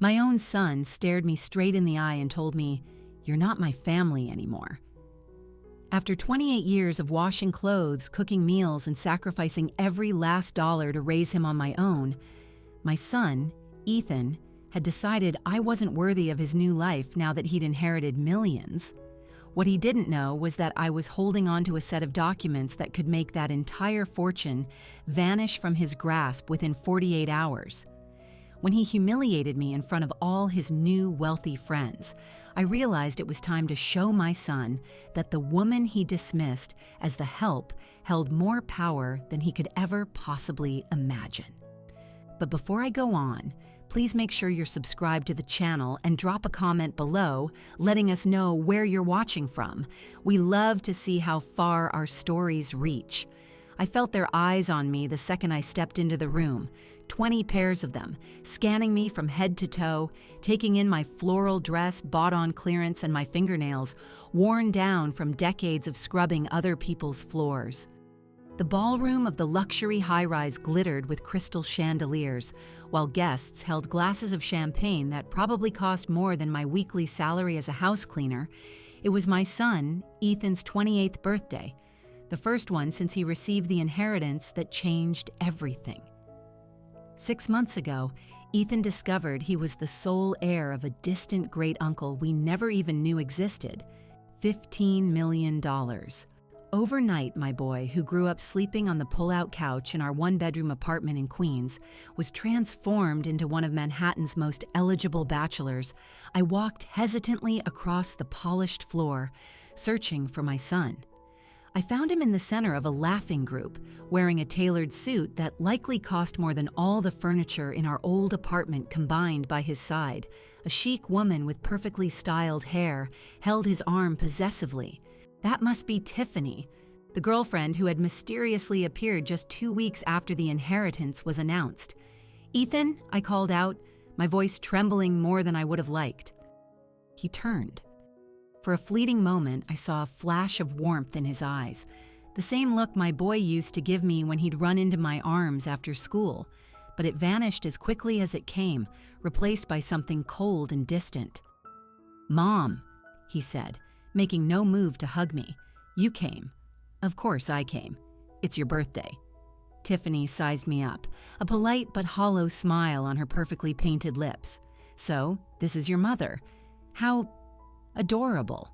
My own son stared me straight in the eye and told me, "You're not my family anymore." After 28 years of washing clothes, cooking meals, and sacrificing every last dollar to raise him on my own, my son, Ethan, had decided I wasn't worthy of his new life now that he'd inherited millions. What he didn't know was that I was holding on to a set of documents that could make that entire fortune vanish from his grasp within 48 hours. When he humiliated me in front of all his new wealthy friends, I realized it was time to show my son that the woman he dismissed as the help held more power than he could ever possibly imagine. But before I go on, please make sure you're subscribed to the channel and drop a comment below letting us know where you're watching from. We love to see how far our stories reach. I felt their eyes on me the second I stepped into the room, 20 pairs of them, scanning me from head to toe, taking in my floral dress bought on clearance and my fingernails, worn down from decades of scrubbing other people's floors. The ballroom of the luxury high-rise glittered with crystal chandeliers, while guests held glasses of champagne that probably cost more than my weekly salary as a house cleaner. It was my son, Ethan's 28th birthday, the first one since he received the inheritance that changed everything. 6 months ago, Ethan discovered he was the sole heir of a distant great-uncle we never even knew existed, $15 million. Overnight, my boy, who grew up sleeping on the pull-out couch in our one-bedroom apartment in Queens, was transformed into one of Manhattan's most eligible bachelors. I walked hesitantly across the polished floor, searching for my son. I found him in the center of a laughing group, wearing a tailored suit that likely cost more than all the furniture in our old apartment combined by his side. A chic woman with perfectly styled hair held his arm possessively. That must be Tiffany, the girlfriend who had mysteriously appeared just 2 weeks after the inheritance was announced. "Ethan," I called out, my voice trembling more than I would have liked. He turned. For a fleeting moment, I saw a flash of warmth in his eyes, the same look my boy used to give me when he'd run into my arms after school, but it vanished as quickly as it came, replaced by something cold and distant. "Mom," he said, making no move to hug me. "You came." "Of course I came. It's your birthday." Tiffany sized me up, a polite but hollow smile on her perfectly painted lips. "So, this is your mother. How adorable."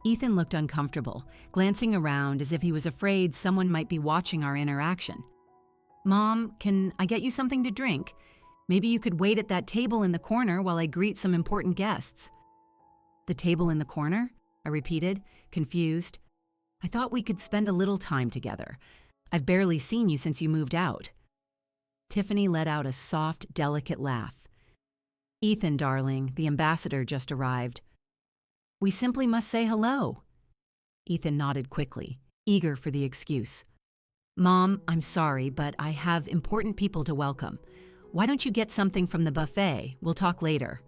Ethan looked uncomfortable, glancing around as if he was afraid someone might be watching our interaction. "Mom, can I get you something to drink? Maybe you could wait at that table in the corner while I greet some important guests." "The table in the corner?" I repeated, confused. "I thought we could spend a little time together. I've barely seen you since you moved out." Tiffany let out a soft, delicate laugh. "Ethan, darling, the ambassador just arrived. We simply must say hello." Ethan nodded quickly, eager for the excuse. "Mom, I'm sorry, but I have important people to welcome. Why don't you get something from the buffet? We'll talk later."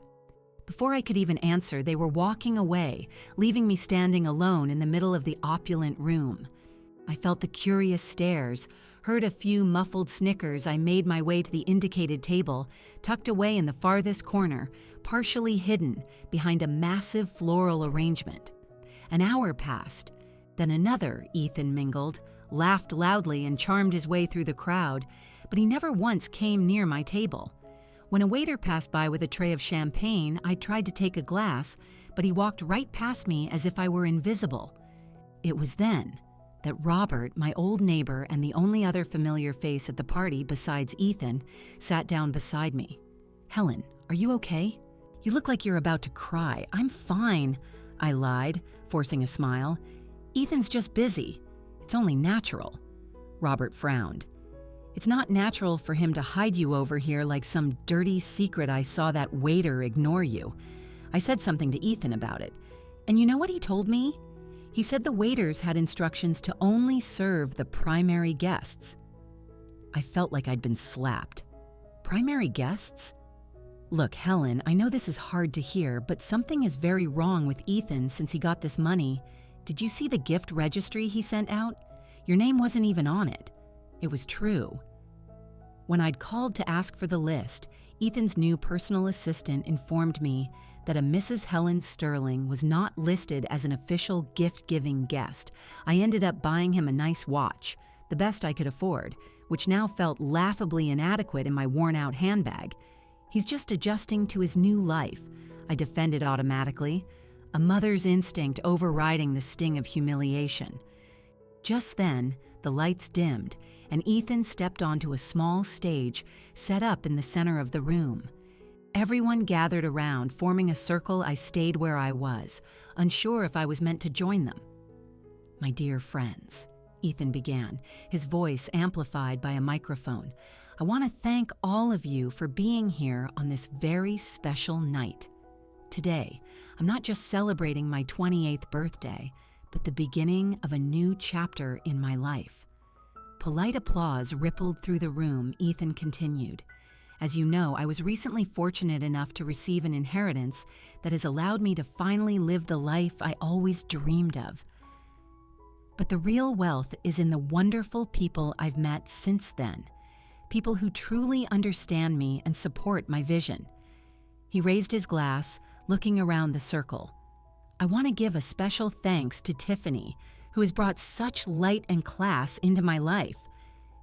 Before I could even answer, they were walking away, leaving me standing alone in the middle of the opulent room. I felt the curious stares, heard a few muffled snickers. I made my way to the indicated table, tucked away in the farthest corner, partially hidden behind a massive floral arrangement. An hour passed. Then another Ethan mingled, laughed loudly, and charmed his way through the crowd, but he never once came near my table. When a waiter passed by with a tray of champagne, I tried to take a glass, but he walked right past me as if I were invisible. It was then that Robert, my old neighbor and the only other familiar face at the party besides Ethan, sat down beside me. "Helen, are you okay? You look like you're about to cry." "I'm fine," I lied, forcing a smile. "Ethan's just busy. It's only natural." Robert frowned. "It's not natural for him to hide you over here like some dirty secret. I saw that waiter ignore you. I said something to Ethan about it. And you know what he told me? He said the waiters had instructions to only serve the primary guests." I felt like I'd been slapped. Primary guests? "Look, Helen, I know this is hard to hear, but something is very wrong with Ethan since he got this money. Did you see the gift registry he sent out? Your name wasn't even on it." It was true. When I'd called to ask for the list, Ethan's new personal assistant informed me that a Mrs. Helen Sterling was not listed as an official gift-giving guest. I ended up buying him a nice watch, the best I could afford, which now felt laughably inadequate in my worn-out handbag. He's just adjusting to his new life, I defended automatically, a mother's instinct overriding the sting of humiliation. Just then, the lights dimmed, and Ethan stepped onto a small stage set up in the center of the room. Everyone gathered around, forming a circle. I stayed where I was, unsure if I was meant to join them. "My dear friends," Ethan began, his voice amplified by a microphone, "I want to thank all of you for being here on this very special night. Today, I'm not just celebrating my 28th birthday, but the beginning of a new chapter in my life." Polite applause rippled through the room. Ethan continued, "As you know, I was recently fortunate enough to receive an inheritance that has allowed me to finally live the life I always dreamed of. But the real wealth is in the wonderful people I've met since then, people who truly understand me and support my vision." He raised his glass, looking around the circle. "I want to give a special thanks to Tiffany, who has brought such light and class into my life."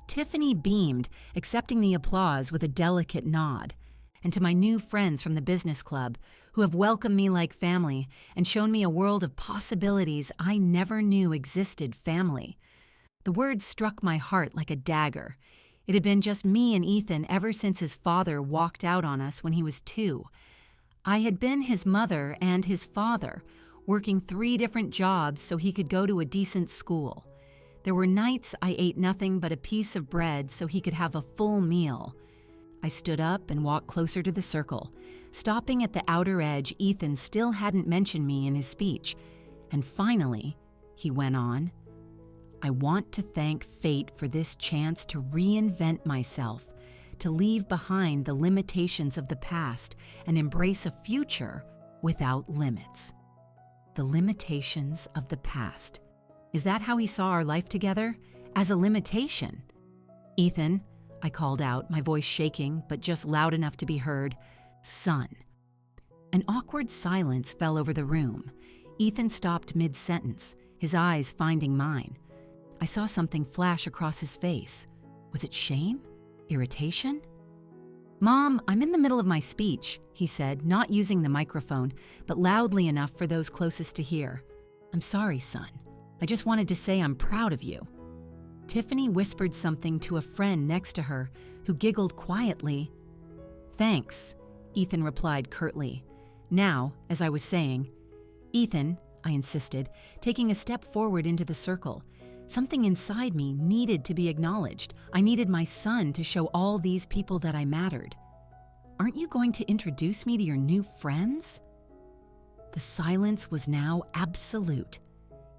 Tiffany beamed, accepting the applause with a delicate nod. "And to my new friends from the business club, who have welcomed me like family and shown me a world of possibilities I never knew existed." Family. The word struck my heart like a dagger. It had been just me and Ethan ever since his father walked out on us when he was 2. I had been his mother and his father, working 3 different jobs so he could go to a decent school. There were nights I ate nothing but a piece of bread so he could have a full meal. I stood up and walked closer to the circle. Stopping at the outer edge, Ethan still hadn't mentioned me in his speech. "And finally," he went on, "I want to thank fate for this chance to reinvent myself, to leave behind the limitations of the past and embrace a future without limits." The limitations of the past. Is that how he saw our life together? As a limitation? "Ethan," I called out, my voice shaking, but just loud enough to be heard, "son." An awkward silence fell over the room. Ethan stopped mid-sentence, his eyes finding mine. I saw something flash across his face. Was it shame? Irritation? "Mom, I'm in the middle of my speech," he said, not using the microphone, but loudly enough for those closest to hear. "I'm sorry, son. I just wanted to say I'm proud of you." Tiffany whispered something to a friend next to her, who giggled quietly. "Thanks," Ethan replied curtly. "Now, as I was saying—" "Ethan," I insisted, taking a step forward into the circle. Something inside me needed to be acknowledged. I needed my son to show all these people that I mattered. "Aren't you going to introduce me to your new friends?" The silence was now absolute.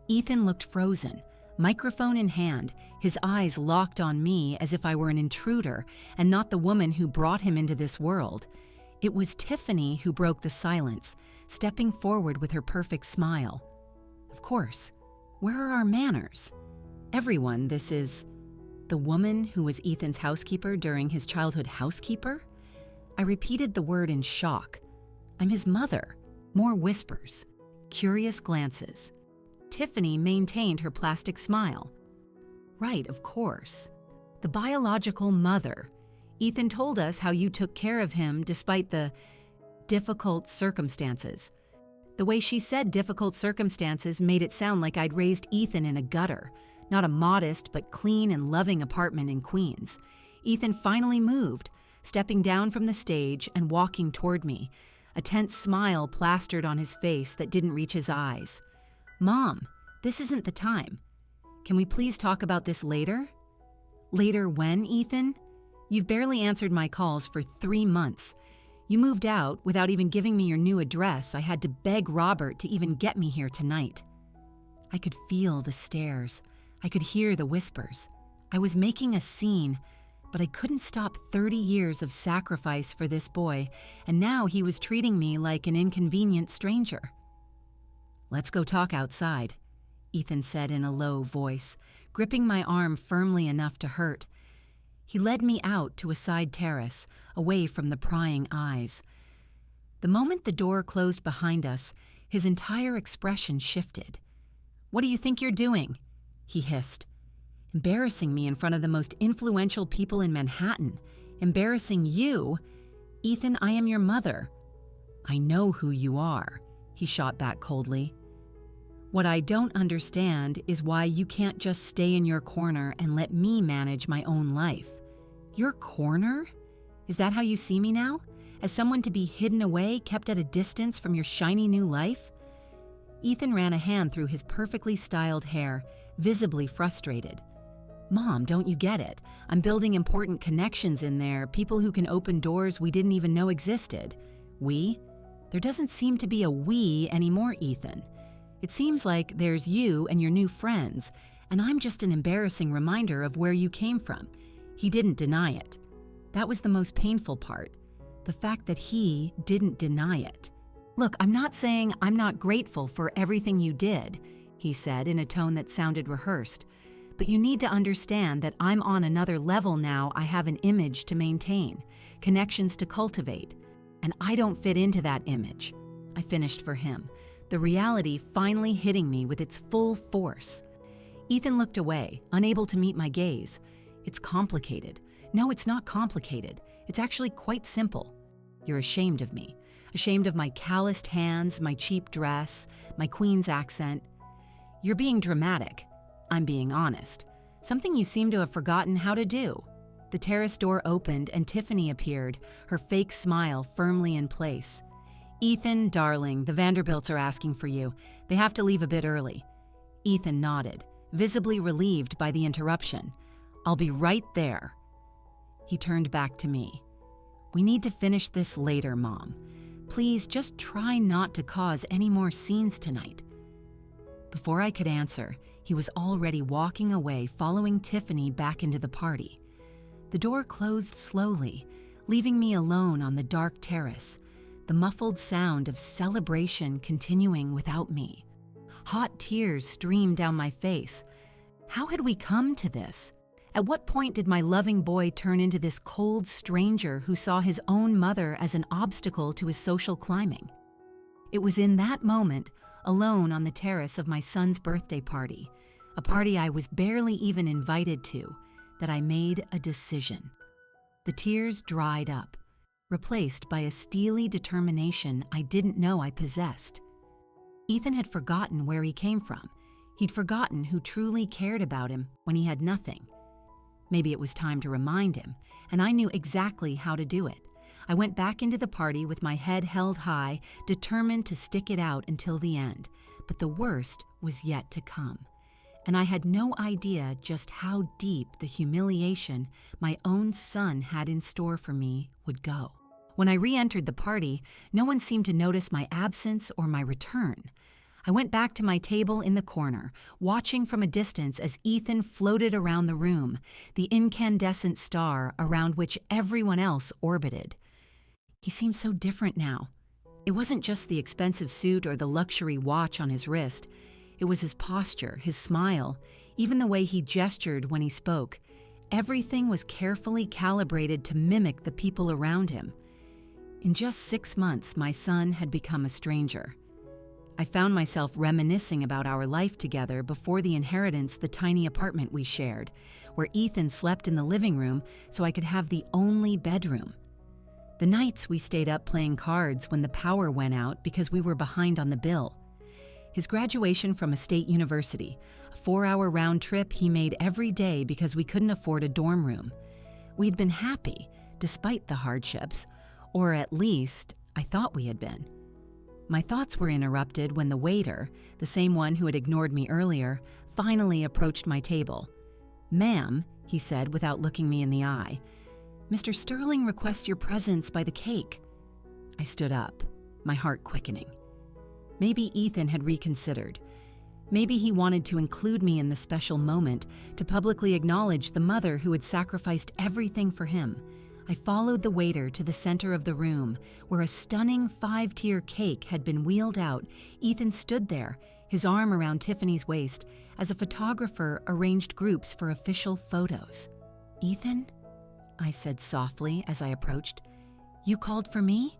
Ethan looked frozen, microphone in hand, his eyes locked on me as if I were an intruder and not the woman who brought him into this world. It was Tiffany who broke the silence, stepping forward with her perfect smile. "Of course. Where are our manners? Everyone, this is..." The woman who was Ethan's housekeeper during his childhood housekeeper? I repeated the word in shock. "I'm his mother." More whispers. Curious glances. Tiffany maintained her plastic smile. "Right, of course. The biological mother. Ethan told us how you took care of him despite the difficult circumstances." The way she said difficult circumstances made it sound like I'd raised Ethan in a gutter, not a modest but clean and loving apartment in Queens. Ethan finally moved, stepping down from the stage and walking toward me, a tense smile plastered on his face that didn't reach his eyes. "Mom, this isn't the time. Can we please talk about this later?" "Later when, Ethan? You've barely answered my calls for 3 months. You moved out without even giving me your new address. I had to beg Robert to even get me here tonight." I could feel the stares. I could hear the whispers. I was making a scene, but I couldn't stop 30 years of sacrifice for this boy, and now he was treating me like an inconvenient stranger. "Let's go talk outside," Ethan said in a low voice, gripping my arm firmly enough to hurt. He led me out to a side terrace, away from the prying eyes. The moment the door closed behind us, his entire expression shifted. "What do you think you're doing?" he hissed. "Embarrassing me in front of the most influential people in Manhattan. Embarrassing you? Ethan, I am your mother." "I know who you are," he shot back coldly. "What I don't understand is why you can't just stay in your corner and let me manage my own life." "Your corner? Is that how you see me now? As someone to be hidden away, kept at a distance from your shiny new life?" Ethan ran a hand through his perfectly styled hair, visibly frustrated. "Mom, don't you get it? I'm building important connections in there, people who can open doors we didn't even know existed." "We? There doesn't seem to be a we anymore, Ethan. It seems like there's you and your new friends, and I'm just an embarrassing reminder of where you came from." He didn't deny it. That was the most painful part, the fact that he didn't deny it. "Look, I'm not saying I'm not grateful for everything you did," he said in a tone that sounded rehearsed. "But you need to understand that I'm on another level now. I have an image to maintain, connections to cultivate, and I don't fit into that image." I finished for him, the reality finally hitting me with its full force. Ethan looked away, unable to meet my gaze. "It's complicated." "No, it's not complicated. It's actually quite simple. You're ashamed of me. Ashamed of my calloused hands, my cheap dress, my Queen's accent. You're being dramatic. I'm being honest. Something you seem to have forgotten how to do." The terrace door opened and Tiffany appeared, her fake smile firmly in place. "Ethan, darling, the Vanderbilts are asking for you. They have to leave a bit early." Ethan nodded, visibly relieved by the interruption. "I'll be right there." He turned back to me. "We need to finish this later, Mom. Please just try not to cause any more scenes tonight." Before I could answer, he was already walking away, following Tiffany back into the party. The door closed slowly, leaving me alone on the dark terrace, the muffled sound of celebration continuing without me. Hot tears streamed down my face. How had we come to this? At what point did my loving boy turn into this cold stranger who saw his own mother as an obstacle to his social climbing? It was in that moment, alone on the terrace of my son's birthday party, a party I was barely even invited to, that I made a decision. The tears dried up, replaced by a steely determination I didn't know I possessed. Ethan had forgotten where he came from. He'd forgotten who truly cared about him when he had nothing. Maybe it was time to remind him, and I knew exactly how to do it. I went back into the party with my head held high, determined to stick it out until the end. But the worst was yet to come, and I had no idea just how deep the humiliation my own son had in store for me would go. When I re-entered the party, no one seemed to notice my absence or my return. I went back to my table in the corner, watching from a distance as Ethan floated around the room, the incandescent star around which everyone else orbited. He seemed so different now. It wasn't just the expensive suit or the luxury watch on his wrist. It was his posture, his smile, even the way he gestured when he spoke. Everything was carefully calibrated to mimic the people around him. In just 6 months, my son had become a stranger. I found myself reminiscing about our life together before the inheritance, the tiny apartment we shared, where Ethan slept in the living room so I could have the only bedroom. The nights we stayed up playing cards when the power went out because we were behind on the bill. His graduation from a state university, a 4-hour round trip he made every day because we couldn't afford a dorm room. We'd been happy, despite the hardships, or at least, I thought we had been. My thoughts were interrupted when the waiter, the same one who had ignored me earlier, finally approached my table. "Ma'am," he said without looking me in the eye, "Mr. Sterling requests your presence by the cake." I stood up, my heart quickening. Maybe Ethan had reconsidered. Maybe he wanted to include me in the special moment, to publicly acknowledge the mother who had sacrificed everything for him. I followed the waiter to the center of the room, where a stunning 5-tier cake had been wheeled out. Ethan stood there, his arm around Tiffany's waist, as a photographer arranged groups for official photos. "Ethan?" I said softly as I approached. "You called for me?"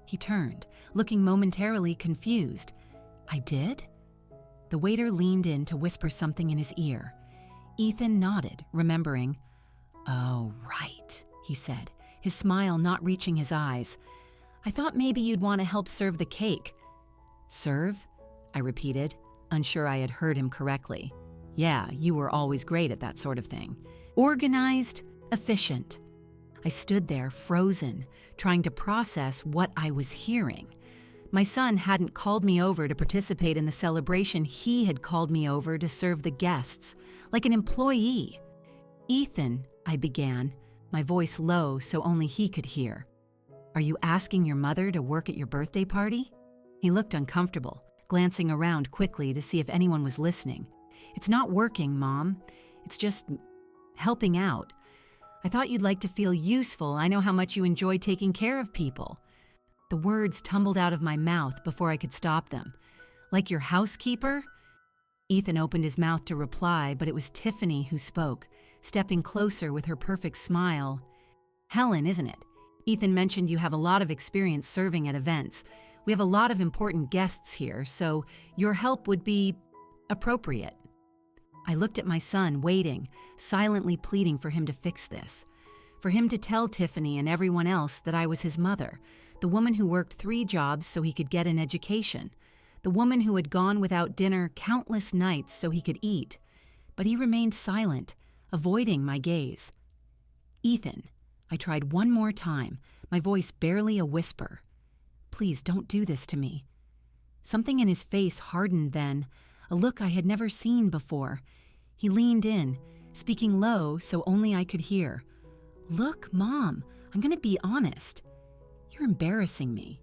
He turned, looking momentarily confused. "I did?" The waiter leaned in to whisper something in his ear. Ethan nodded, remembering. "Oh, right," he said, his smile not reaching his eyes. "I thought maybe you'd want to help serve the cake." "Serve?" I repeated, unsure I had heard him correctly. "Yeah, you were always great at that sort of thing. Organized, efficient." I stood there, frozen, trying to process what I was hearing. My son hadn't called me over to participate in the celebration. He had called me over to serve the guests, like an employee. "Ethan," I began, my voice low so only he could hear. "Are you asking your mother to work at your birthday party?" He looked uncomfortable, glancing around quickly to see if anyone was listening. "It's not working, Mom. It's just helping out. I thought you'd like to feel useful. I know how much you enjoy taking care of people." The words tumbled out of my mouth before I could stop them. "Like your housekeeper?" Ethan opened his mouth to reply, but it was Tiffany who spoke, stepping closer with her perfect smile. "Helen, isn't it? Ethan mentioned you have a lot of experience serving at events. We have a lot of important guests here, so your help would be appropriate." I looked at my son, waiting, silently pleading for him to fix this, for him to tell Tiffany and everyone else that I was his mother, the woman who worked 3 jobs so he could get an education, the woman who had gone without dinner countless nights so he could eat. But he remained silent, avoiding my gaze. "Ethan," I tried one more time, my voice barely a whisper. "Please don't do this to me." Something in his face hardened then, a look I had never seen before. He leaned in, speaking low so only I could hear. "Look, Mom, I'm going to be honest. You're embarrassing me.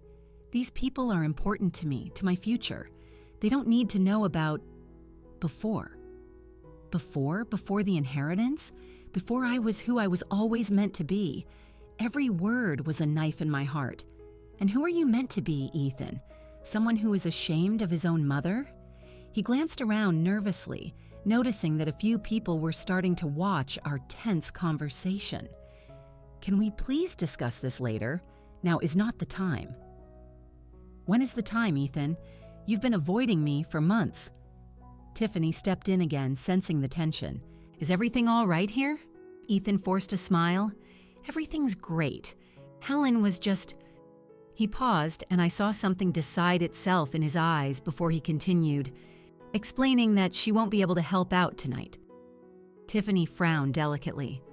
These people are important to me, to my future. They don't need to know about before." Before the inheritance? Before I was who I was always meant to be. Every word was a knife in my heart. "And who are you meant to be, Ethan? Someone who is ashamed of his own mother?" He glanced around nervously, noticing that a few people were starting to watch our tense conversation. "Can we please discuss this later? Now is not the time." "When is the time, Ethan? You've been avoiding me for months." Tiffany stepped in again, sensing the tension. "Is everything all right here?" Ethan forced a smile. "Everything's great. Helen was just..." He paused, and I saw something decide itself in his eyes before he continued, explaining that she won't be able to help out tonight. Tiffany frowned delicately.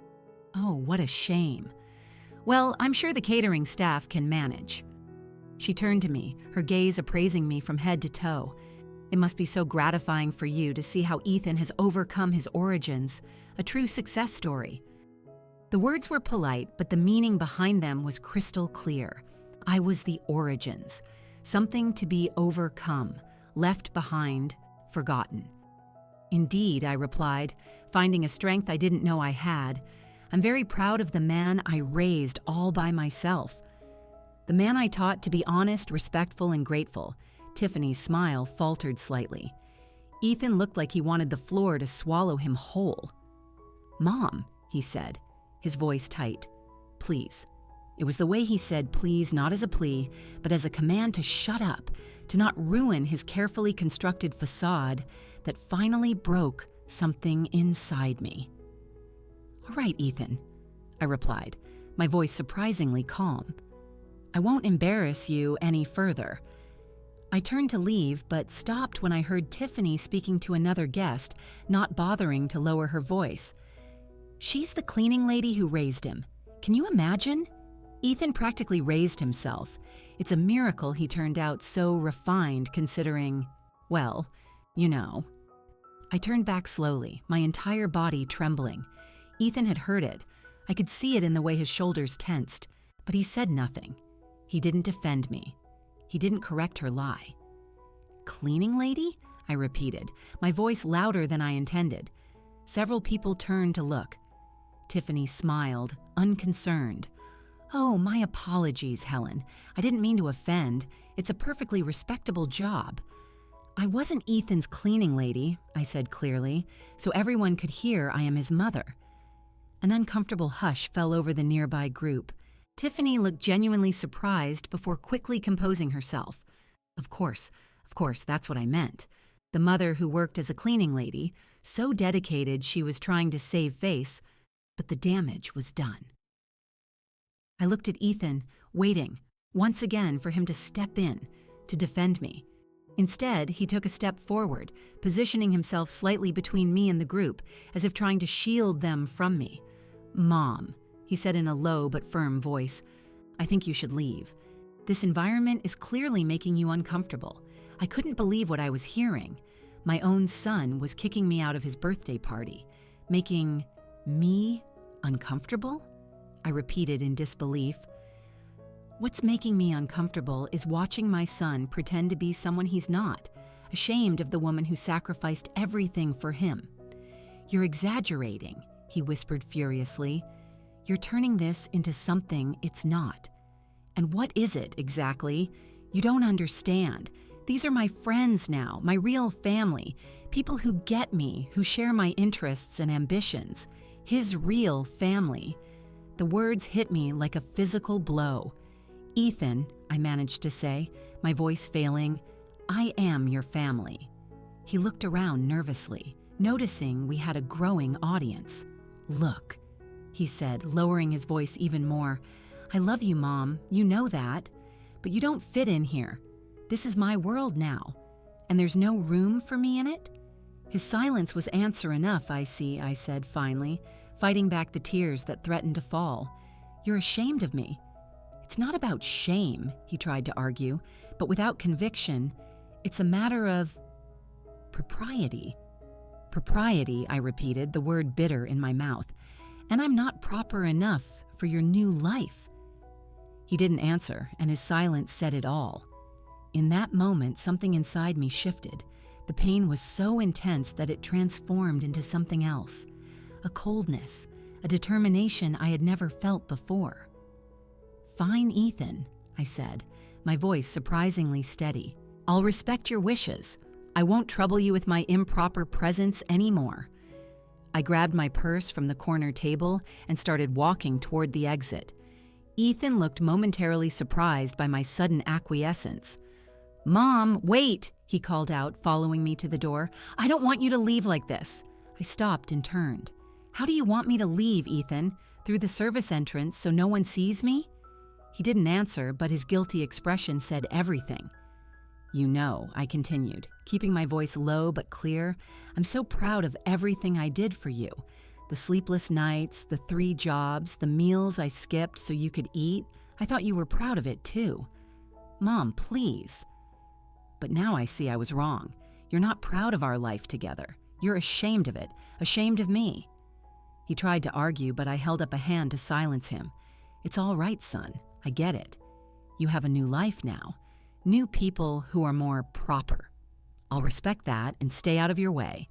"Oh, what a shame. Well, I'm sure the catering staff can manage." She turned to me, her gaze appraising me from head to toe. "It must be so gratifying for you to see how Ethan has overcome his origins, a true success story." The words were polite, but the meaning behind them was crystal clear. I was the origins, something to be overcome, left behind, forgotten. "Indeed," I replied, finding a strength I didn't know I had. "I'm very proud of the man I raised all by myself. The man I taught to be honest, respectful, and grateful." Tiffany's smile faltered slightly. Ethan looked like he wanted the floor to swallow him whole. "Mom," he said, his voice tight. "Please." It was the way he said please, not as a plea, but as a command to shut up, to not ruin his carefully constructed facade that finally broke something inside me. "All right, Ethan," I replied, my voice surprisingly calm. "I won't embarrass you any further." I turned to leave, but stopped when I heard Tiffany speaking to another guest, not bothering to lower her voice. "She's the cleaning lady who raised him. Can you imagine? Ethan practically raised himself. It's a miracle he turned out so refined considering, well, you know." I turned back slowly, my entire body trembling. Ethan had heard it. I could see it in the way his shoulders tensed, but he said nothing. He didn't defend me. He didn't correct her lie. "Cleaning lady?" I repeated, my voice louder than I intended. Several people turned to look. Tiffany smiled, unconcerned. "Oh, my apologies, Helen. I didn't mean to offend. It's a perfectly respectable job." "I wasn't Ethan's cleaning lady," I said clearly, so everyone could hear I am his mother. An uncomfortable hush fell over the nearby group. Tiffany looked genuinely surprised before quickly composing herself. Of course, that's what I meant. The mother who worked as a cleaning lady, so dedicated she was trying to save face, but the damage was done. I looked at Ethan, waiting, once again, for him to step in, to defend me. Instead, he took a step forward, positioning himself slightly between me and the group, as if trying to shield them from me. "Mom," he said in a low but firm voice, "I think you should leave. This environment is clearly making you uncomfortable." I couldn't believe what I was hearing. My own son was kicking me out of his birthday party, making me uncomfortable? I repeated in disbelief. What's making me uncomfortable is watching my son pretend to be someone he's not, ashamed of the woman who sacrificed everything for him. "You're exaggerating," he whispered furiously. "You're turning this into something it's not. And what is it exactly? You don't understand. These are my friends now, my real family, people who get me, who share my interests and ambitions. His real family." The words hit me like a physical blow. "Ethan," I managed to say, my voice failing, "I am your family." He looked around nervously, noticing we had a growing audience. "Look," he said, lowering his voice even more, "I love you, Mom, you know that. But you don't fit in here. This is my world now, and there's no room for me in it?" His silence was answer enough, I see, I said finally, fighting back the tears that threatened to fall. "You're ashamed of me." "It's not about shame," he tried to argue, but without conviction. "It's a matter of propriety." "Propriety," I repeated, the word bitter in my mouth. "And I'm not proper enough for your new life." He didn't answer, and his silence said it all. In that moment, something inside me shifted. The pain was so intense that it transformed into something else. A coldness, a determination I had never felt before. "Fine, Ethan," I said, my voice surprisingly steady. "I'll respect your wishes. I won't trouble you with my improper presence anymore." I grabbed my purse from the corner table and started walking toward the exit. Ethan looked momentarily surprised by my sudden acquiescence. "Mom, wait!" he called out, following me to the door. "I don't want you to leave like this." I stopped and turned. "How do you want me to leave, Ethan? Through the service entrance so no one sees me?" He didn't answer, but his guilty expression said everything. "You know," I continued, keeping my voice low but clear, "I'm so proud of everything I did for you. The sleepless nights, the 3 jobs, the meals I skipped so you could eat. I thought you were proud of it too. Mom, please." But now I see I was wrong. You're not proud of our life together. You're ashamed of it, ashamed of me. He tried to argue, but I held up a hand to silence him. "It's all right, son. I get it. You have a new life now. New people who are more proper. I'll respect that and stay out of your way."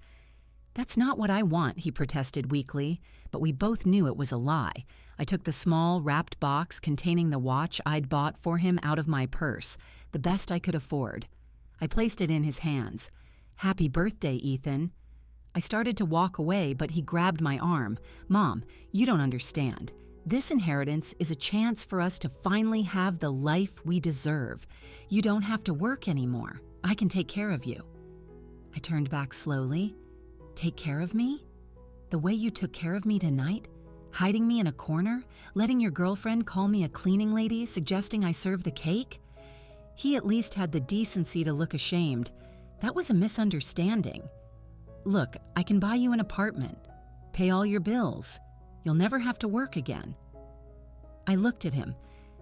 "That's not what I want," he protested weakly, but we both knew it was a lie. I took the small, wrapped box containing the watch I'd bought for him out of my purse, the best I could afford. I placed it in his hands. "Happy birthday, Ethan." I started to walk away, but he grabbed my arm. "Mom, you don't understand. This inheritance is a chance for us to finally have the life we deserve. You don't have to work anymore. I can take care of you." I turned back slowly. "Take care of me? The way you took care of me tonight? Hiding me in a corner? Letting your girlfriend call me a cleaning lady, suggesting I serve the cake?" He at least had the decency to look ashamed. "That was a misunderstanding. Look, I can buy you an apartment, pay all your bills. You'll never have to work again." I looked at him,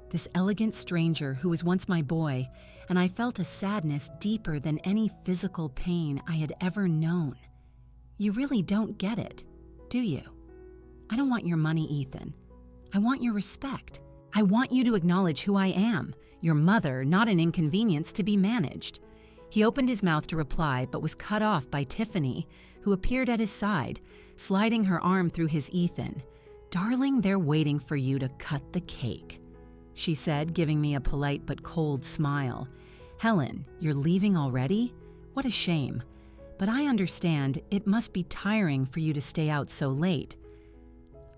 this elegant stranger who was once my boy, and I felt a sadness deeper than any physical pain I had ever known. "You really don't get it, do you? I don't want your money, Ethan. I want your respect. I want you to acknowledge who I am, your mother, not an inconvenience to be managed." He opened his mouth to reply, but was cut off by Tiffany, who appeared at his side, sliding her arm through his Ethan. "Darling, they're waiting for you to cut the cake," she said, giving me a polite but cold smile. "Helen, you're leaving already? What a shame. But I understand it must be tiring for you to stay out so late."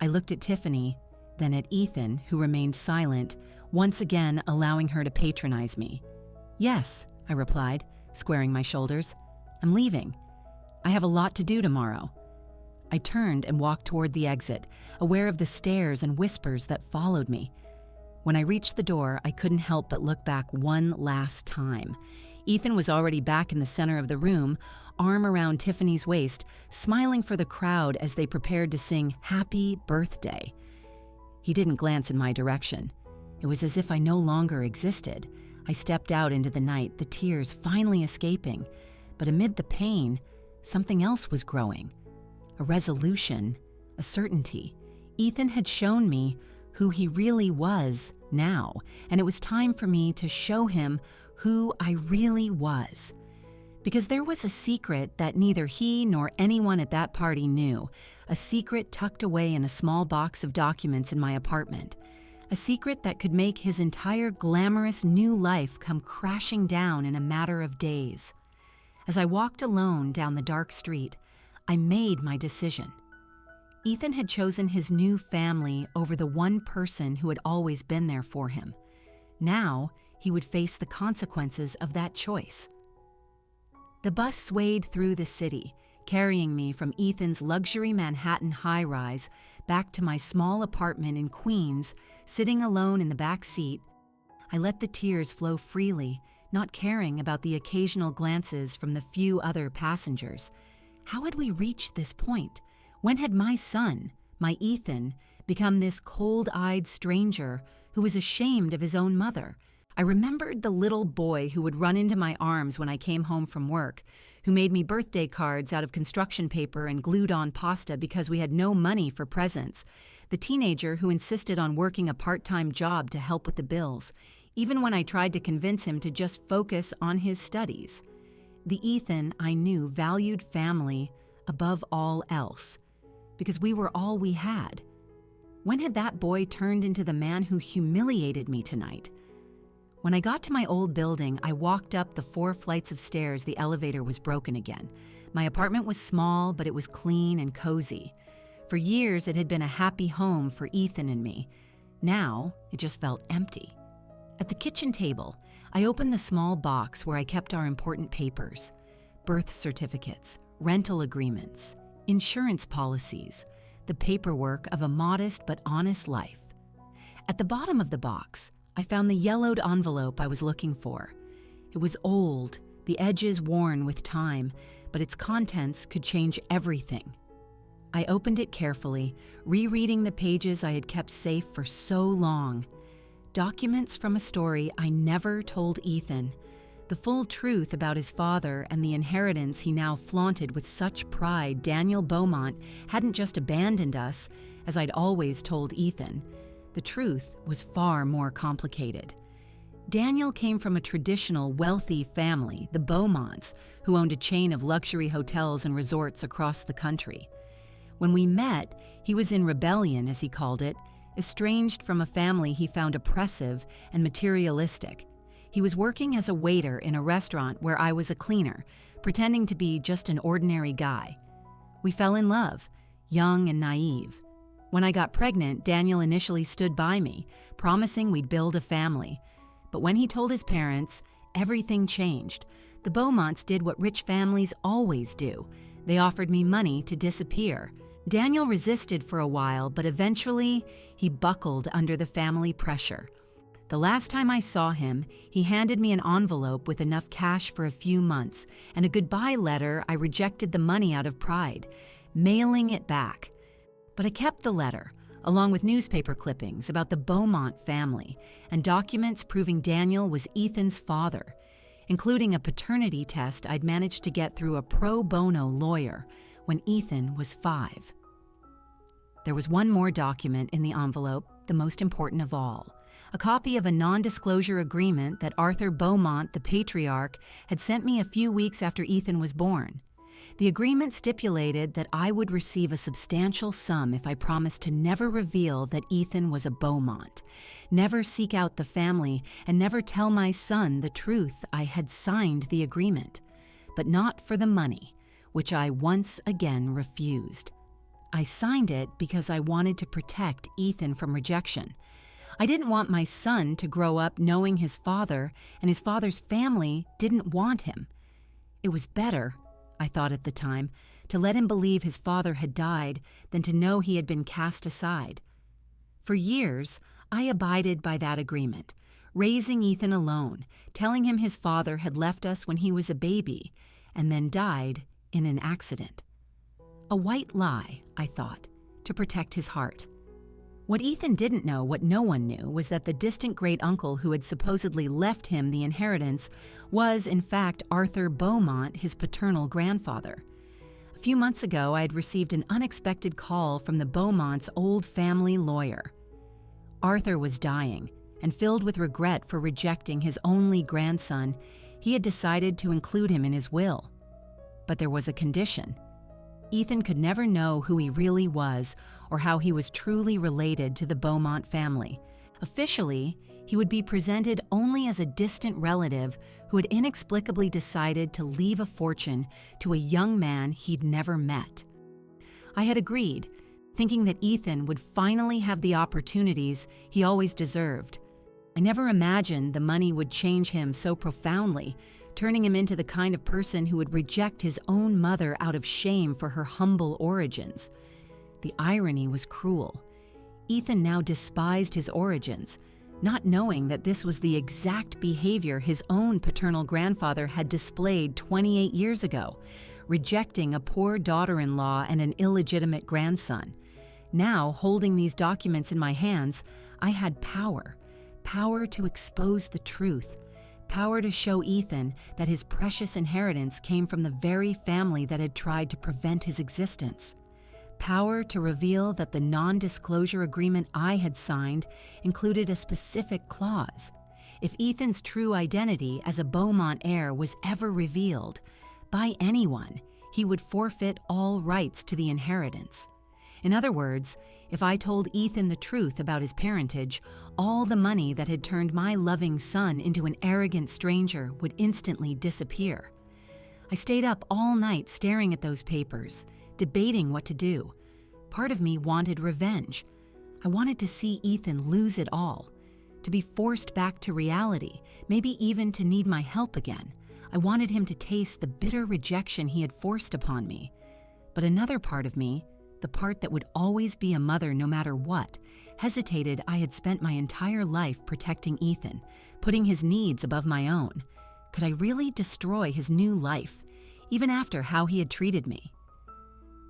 I looked at Tiffany, then at Ethan, who remained silent, once again allowing her to patronize me. "Yes," I replied, squaring my shoulders. "I'm leaving. I have a lot to do tomorrow." I turned and walked toward the exit, aware of the stares and whispers that followed me. When I reached the door, I couldn't help but look back one last time. Ethan was already back in the center of the room, arm around Tiffany's waist, smiling for the crowd as they prepared to sing "Happy Birthday." He didn't glance in my direction. It was as if I no longer existed. I stepped out into the night, the tears finally escaping. But amid the pain, something else was growing. A resolution, a certainty. Ethan had shown me who he really was now, and it was time for me to show him who I really was. Because there was a secret that neither he nor anyone at that party knew, a secret tucked away in a small box of documents in my apartment, a secret that could make his entire glamorous new life come crashing down in a matter of days. As I walked alone down the dark street, I made my decision. Ethan had chosen his new family over the one person who had always been there for him. Now, he would face the consequences of that choice. The bus swayed through the city, carrying me from Ethan's luxury Manhattan high-rise back to my small apartment in Queens. Sitting alone in the back seat, I let the tears flow freely, not caring about the occasional glances from the few other passengers. How had we reached this point? When had my son, my Ethan, become this cold-eyed stranger who was ashamed of his own mother? I remembered the little boy who would run into my arms when I came home from work, who made me birthday cards out of construction paper and glued-on pasta because we had no money for presents, the teenager who insisted on working a part-time job to help with the bills, even when I tried to convince him to just focus on his studies. The Ethan I knew valued family above all else, because we were all we had. When had that boy turned into the man who humiliated me tonight? When I got to my old building, I walked up the 4 flights of stairs. The elevator was broken again. My apartment was small, but it was clean and cozy. For years, it had been a happy home for Ethan and me. Now, it just felt empty. At the kitchen table, I opened the small box where I kept our important papers: birth certificates, rental agreements, insurance policies, the paperwork of a modest but honest life. At the bottom of the box, I found the yellowed envelope I was looking for. It was old, the edges worn with time, but its contents could change everything. I opened it carefully, rereading the pages I had kept safe for so long. Documents from a story I never told Ethan. The full truth about his father and the inheritance he now flaunted with such pride. Daniel Beaumont hadn't just abandoned us, as I'd always told Ethan. The truth was far more complicated. Daniel came from a traditional, wealthy family, the Beaumonts, who owned a chain of luxury hotels and resorts across the country. When we met, he was in rebellion, as he called it, estranged from a family he found oppressive and materialistic. He was working as a waiter in a restaurant where I was a cleaner, pretending to be just an ordinary guy. We fell in love, young and naive. When I got pregnant, Daniel initially stood by me, promising we'd build a family. But when he told his parents, everything changed. The Beaumonts did what rich families always do. They offered me money to disappear. Daniel resisted for a while, but eventually he buckled under the family pressure. The last time I saw him, he handed me an envelope with enough cash for a few months and a goodbye letter. I rejected the money out of pride, mailing it back. But I kept the letter, along with newspaper clippings about the Beaumont family and documents proving Daniel was Ethan's father, including a paternity test I'd managed to get through a pro bono lawyer when Ethan was 5. There was one more document in the envelope, the most important of all, a copy of a non-disclosure agreement that Arthur Beaumont, the patriarch, had sent me a few weeks after Ethan was born. The agreement stipulated that I would receive a substantial sum if I promised to never reveal that Ethan was a Beaumont, never seek out the family, and never tell my son the truth. I had signed the agreement, but not for the money, which I once again refused. I signed it because I wanted to protect Ethan from rejection. I didn't want my son to grow up knowing his father and his father's family didn't want him. It was better, I thought at the time, to let him believe his father had died than to know he had been cast aside. For years, I abided by that agreement, raising Ethan alone, telling him his father had left us when he was a baby and then died in an accident. A white lie, I thought, to protect his heart. What Ethan didn't know, what no one knew, was that the distant great-uncle who had supposedly left him the inheritance was, in fact, Arthur Beaumont, his paternal grandfather. A few months ago, I had received an unexpected call from the Beaumonts' old family lawyer. Arthur was dying, and filled with regret for rejecting his only grandson, he had decided to include him in his will. But there was a condition. Ethan could never know who he really was or how he was truly related to the Beaumont family. Officially, he would be presented only as a distant relative who had inexplicably decided to leave a fortune to a young man he'd never met. I had agreed, thinking that Ethan would finally have the opportunities he always deserved. I never imagined the money would change him so profoundly, turning him into the kind of person who would reject his own mother out of shame for her humble origins. The irony was cruel. Ethan now despised his origins, not knowing that this was the exact behavior his own paternal grandfather had displayed 28 years ago, rejecting a poor daughter-in-law and an illegitimate grandson. Now, holding these documents in my hands, I had power to expose the truth, power to show Ethan that his precious inheritance came from the very family that had tried to prevent his existence. Power to reveal that the non-disclosure agreement I had signed included a specific clause. If Ethan's true identity as a Beaumont heir was ever revealed by anyone, he would forfeit all rights to the inheritance. In other words, if I told Ethan the truth about his parentage, all the money that had turned my loving son into an arrogant stranger would instantly disappear. I stayed up all night staring at those papers, debating what to do. Part of me wanted revenge. I wanted to see Ethan lose it all, to be forced back to reality, maybe even to need my help again. I wanted him to taste the bitter rejection he had forced upon me. But another part of me, the part that would always be a mother no matter what, hesitated. I had spent my entire life protecting Ethan, putting his needs above my own. Could I really destroy his new life, even after how he had treated me?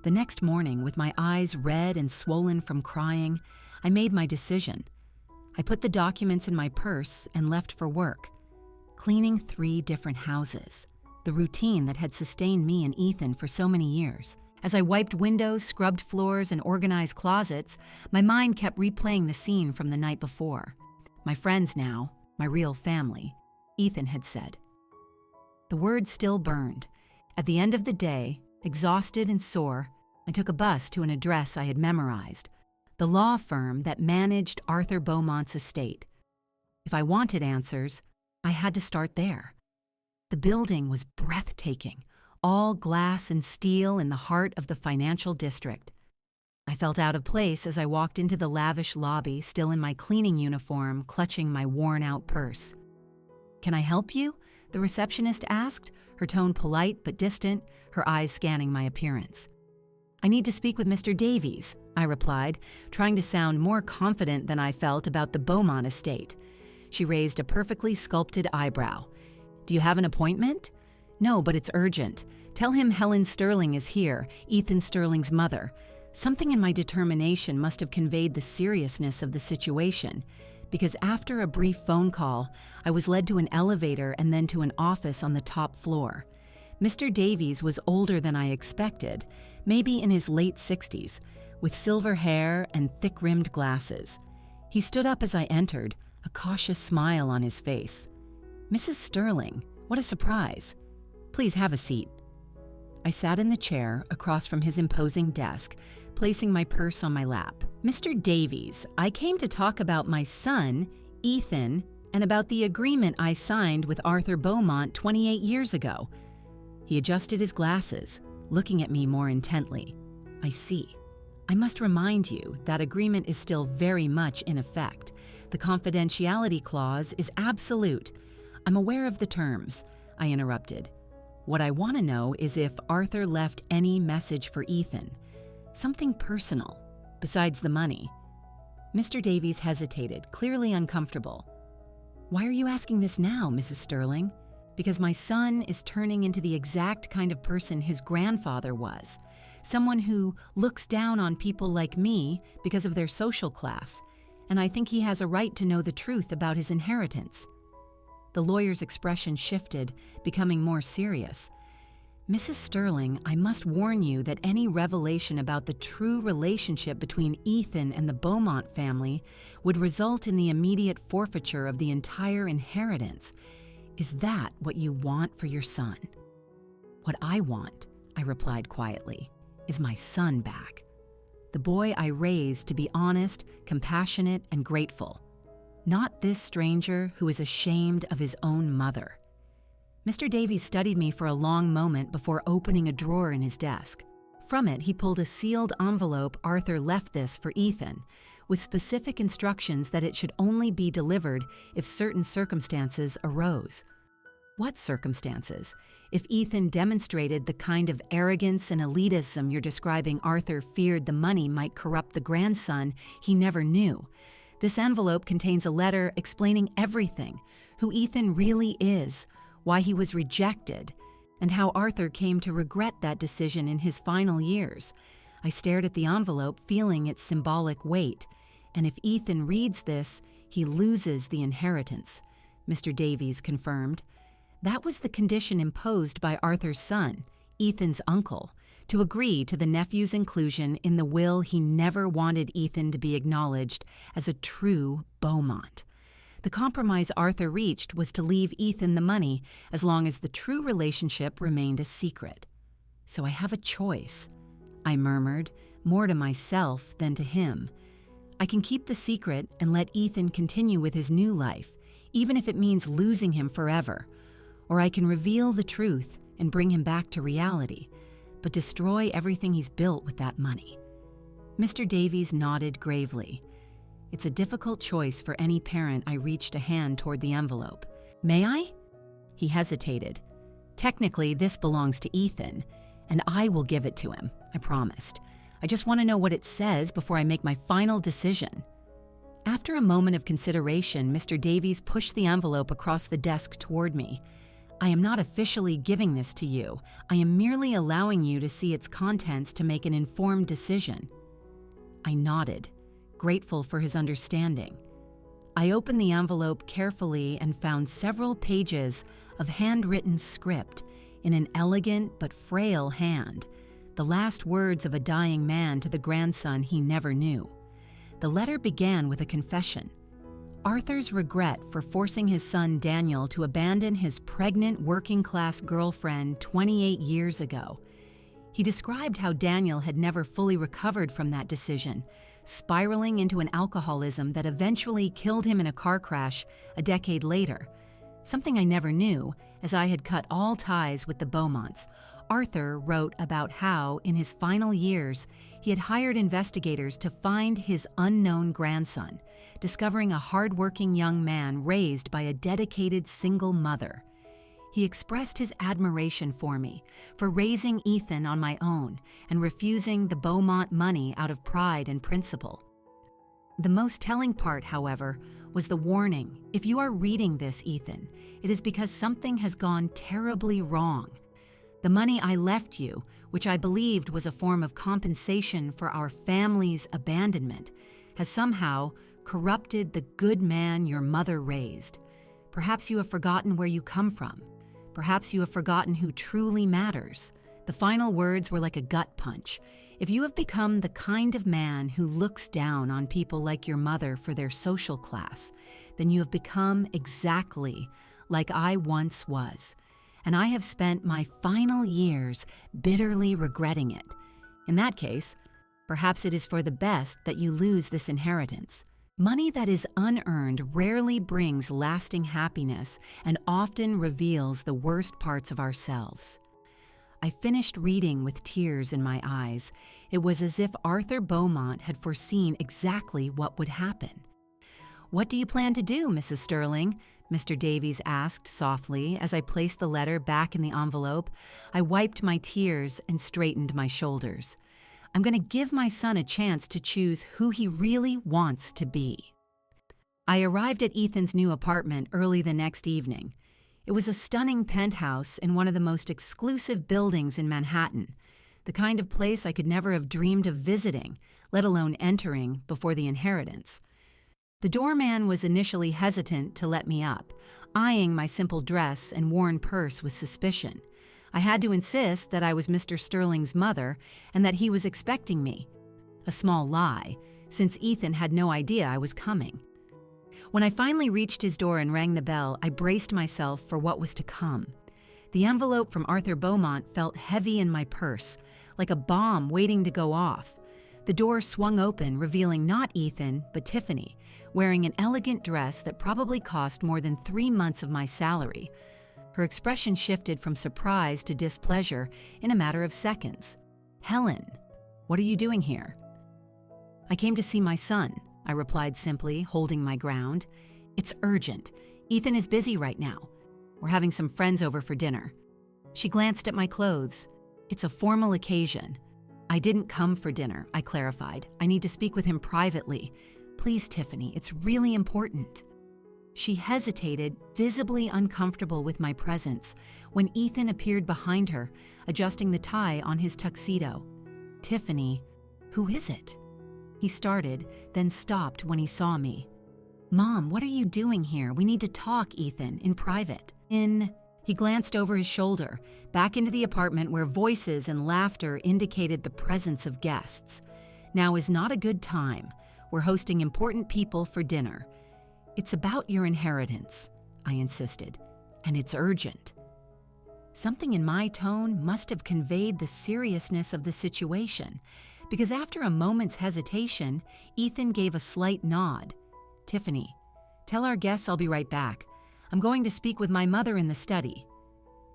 The next morning, with my eyes red and swollen from crying, I made my decision. I put the documents in my purse and left for work, cleaning 3 different houses, the routine that had sustained me and Ethan for so many years. As I wiped windows, scrubbed floors, and organized closets, my mind kept replaying the scene from the night before. My friends now, my real family, Ethan had said. The words still burned. At the end of the day, exhausted and sore, I took a bus to an address I had memorized, the law firm that managed Arthur Beaumont's estate. If I wanted answers, I had to start there. The building was breathtaking, all glass and steel in the heart of the financial district. I felt out of place as I walked into the lavish lobby, still in my cleaning uniform, clutching my worn-out purse. "Can I help you?" the receptionist asked, her tone polite but distant, her eyes scanning my appearance. "I need to speak with Mr. Davies," I replied, trying to sound more confident than I felt about the Beaumont estate. She raised a perfectly sculpted eyebrow. "Do you have an appointment?" "No, but it's urgent. Tell him Helen Sterling is here, Ethan Sterling's mother." Something in my determination must have conveyed the seriousness of the situation, because after a brief phone call, I was led to an elevator and then to an office on the top floor. Mr. Davies was older than I expected, maybe in his late 60s, with silver hair and thick-rimmed glasses. He stood up as I entered, a cautious smile on his face. "Mrs. Sterling, what a surprise. Please have a seat." I sat in the chair across from his imposing desk, placing my purse on my lap. "Mr. Davies, I came to talk about my son, Ethan, and about the agreement I signed with Arthur Beaumont 28 years ago." He adjusted his glasses, looking at me more intently. "I see. I must remind you that agreement is still very much in effect. The confidentiality clause is absolute. I'm aware of the terms, I interrupted. What I want to know is if Arthur left any message for Ethan. Something personal, besides the money. Mr. Davies hesitated, clearly uncomfortable. Why are you asking this now, Mrs. Sterling? Because my son is turning into the exact kind of person his grandfather was. Someone who looks down on people like me because of their social class, and I think he has a right to know the truth about his inheritance. The lawyer's expression shifted, becoming more serious. Mrs. Sterling, I must warn you that any revelation about the true relationship between Ethan and the Beaumont family would result in the immediate forfeiture of the entire inheritance. Is that what you want for your son? What I want, I replied quietly, is my son back. The boy I raised to be honest, compassionate, and grateful. Not this stranger who is ashamed of his own mother. Mr. Davies studied me for a long moment before opening a drawer in his desk. From it, he pulled a sealed envelope. Arthur left this for Ethan, with specific instructions that it should only be delivered if certain circumstances arose. What circumstances? If Ethan demonstrated the kind of arrogance and elitism you're describing, Arthur feared the money might corrupt the grandson he never knew. This envelope contains a letter explaining everything, who Ethan really is, why he was rejected, and how Arthur came to regret that decision in his final years. I stared at the envelope, feeling its symbolic weight, and if Ethan reads this, he loses the inheritance, Mr. Davies confirmed. That was the condition imposed by Arthur's son, Ethan's uncle, to agree to the nephew's inclusion in the will. He never wanted Ethan to be acknowledged as a true Beaumont. The compromise Arthur reached was to leave Ethan the money as long as the true relationship remained a secret. So I have a choice, I murmured, more to myself than to him. I can keep the secret and let Ethan continue with his new life, even if it means losing him forever. Or I can reveal the truth and bring him back to reality, but destroy everything he's built with that money. Mr. Davies nodded gravely. It's a difficult choice for any parent. I reached a hand toward the envelope. May I? He hesitated. Technically, this belongs to Ethan, and I will give it to him, I promised. I just want to know what it says before I make my final decision. After a moment of consideration, Mr. Davies pushed the envelope across the desk toward me. I am not officially giving this to you. I am merely allowing you to see its contents to make an informed decision. I nodded, grateful for his understanding. I opened the envelope carefully and found several pages of handwritten script in an elegant but frail hand, the last words of a dying man to the grandson he never knew. The letter began with a confession. Arthur's regret for forcing his son Daniel to abandon his pregnant working-class girlfriend 28 years ago. He described how Daniel had never fully recovered from that decision, spiraling into an alcoholism that eventually killed him in a car crash a decade later. Something I never knew, as I had cut all ties with the Beaumonts. Arthur wrote about how, in his final years, he had hired investigators to find his unknown grandson, discovering a hard-working young man raised by a dedicated single mother. He expressed his admiration for me, for raising Ethan on my own and refusing the Beaumont money out of pride and principle. The most telling part, however, was the warning. If you are reading this, Ethan, it is because something has gone terribly wrong. The money I left you, which I believed was a form of compensation for our family's abandonment, has somehow corrupted the good man your mother raised. Perhaps you have forgotten where you come from. Perhaps you have forgotten who truly matters. The final words were like a gut punch. If you have become the kind of man who looks down on people like your mother for their social class, then you have become exactly like I once was. And I have spent my final years bitterly regretting it. In that case, perhaps it is for the best that you lose this inheritance. Money that is unearned rarely brings lasting happiness and often reveals the worst parts of ourselves. I I finished reading with tears in my eyes. It was as if Arthur Beaumont had foreseen exactly what would happen. "What do you plan to do, Mrs. Sterling?" Mr. Davies asked softly as I placed the letter back in the envelope. I wiped my tears and straightened my shoulders. "I'm going to give my son a chance to choose who he really wants to be." I arrived at Ethan's new apartment early the next evening. It was a stunning penthouse in one of the most exclusive buildings in Manhattan, the kind of place I could never have dreamed of visiting, let alone entering, before the inheritance. The doorman was initially hesitant to let me up, eyeing my simple dress and worn purse with suspicion. I had to insist that I was Mr. Sterling's mother and that he was expecting me. A small lie, since Ethan had no idea I was coming. When I finally reached his door and rang the bell, I braced myself for what was to come. The envelope from Arthur Beaumont felt heavy in my purse, like a bomb waiting to go off. The door swung open, revealing not Ethan, but Tiffany, wearing an elegant dress that probably cost more than 3 months of my salary. Her expression shifted from surprise to displeasure in a matter of seconds. "Helen, what are you doing here?" "I came to see my son," I replied simply, holding my ground. "It's urgent. Ethan is busy right now. We're having some friends over for dinner." She glanced at my clothes. "It's a formal occasion." "I didn't come for dinner," I clarified. "I need to speak with him privately. Please, Tiffany, it's really important." She hesitated, visibly uncomfortable with my presence, when Ethan appeared behind her, adjusting the tie on his tuxedo. "Tiffany, who is it?" He started, then stopped when he saw me. "Mom, what are you doing here? We need to talk, Ethan, in private." He glanced over his shoulder, back into the apartment where voices and laughter indicated the presence of guests. "Now is not a good time. We're hosting important people for dinner." "It's about your inheritance," I insisted, "and it's urgent." Something in my tone must have conveyed the seriousness of the situation, because after a moment's hesitation, Ethan gave a slight nod. "Tiffany, tell our guests I'll be right back. I'm going to speak with my mother in the study."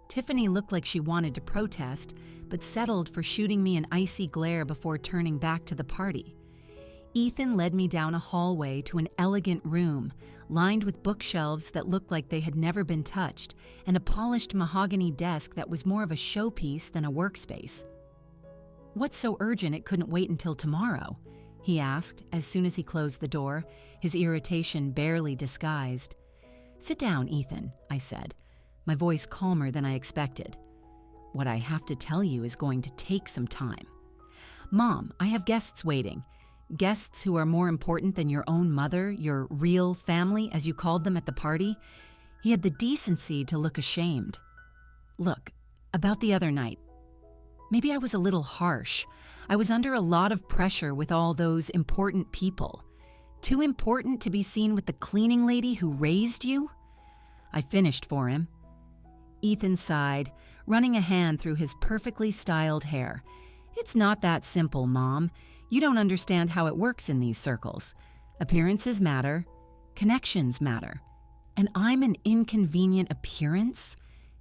Tiffany looked like she wanted to protest, but settled for shooting me an icy glare before turning back to the party. Ethan led me down a hallway to an elegant room, lined with bookshelves that looked like they had never been touched, and a polished mahogany desk that was more of a showpiece than a workspace. "What's so urgent it couldn't wait until tomorrow?" he asked as soon as he closed the door, his irritation barely disguised. "Sit down, Ethan," I said, my voice calmer than I expected. "What I have to tell you is going to take some time. Mom, I have guests waiting. Guests who are more important than your own mother, your real family, as you called them at the party." He had the decency to look ashamed. "Look, about the other night. Maybe I was a little harsh. I was under a lot of pressure with all those important people. Too important to be seen with the cleaning lady who raised you?" I finished for him. Ethan sighed, running a hand through his perfectly styled hair. "It's not that simple, Mom. You don't understand how it works in these circles. Appearances matter. Connections matter. And I'm an inconvenient appearance?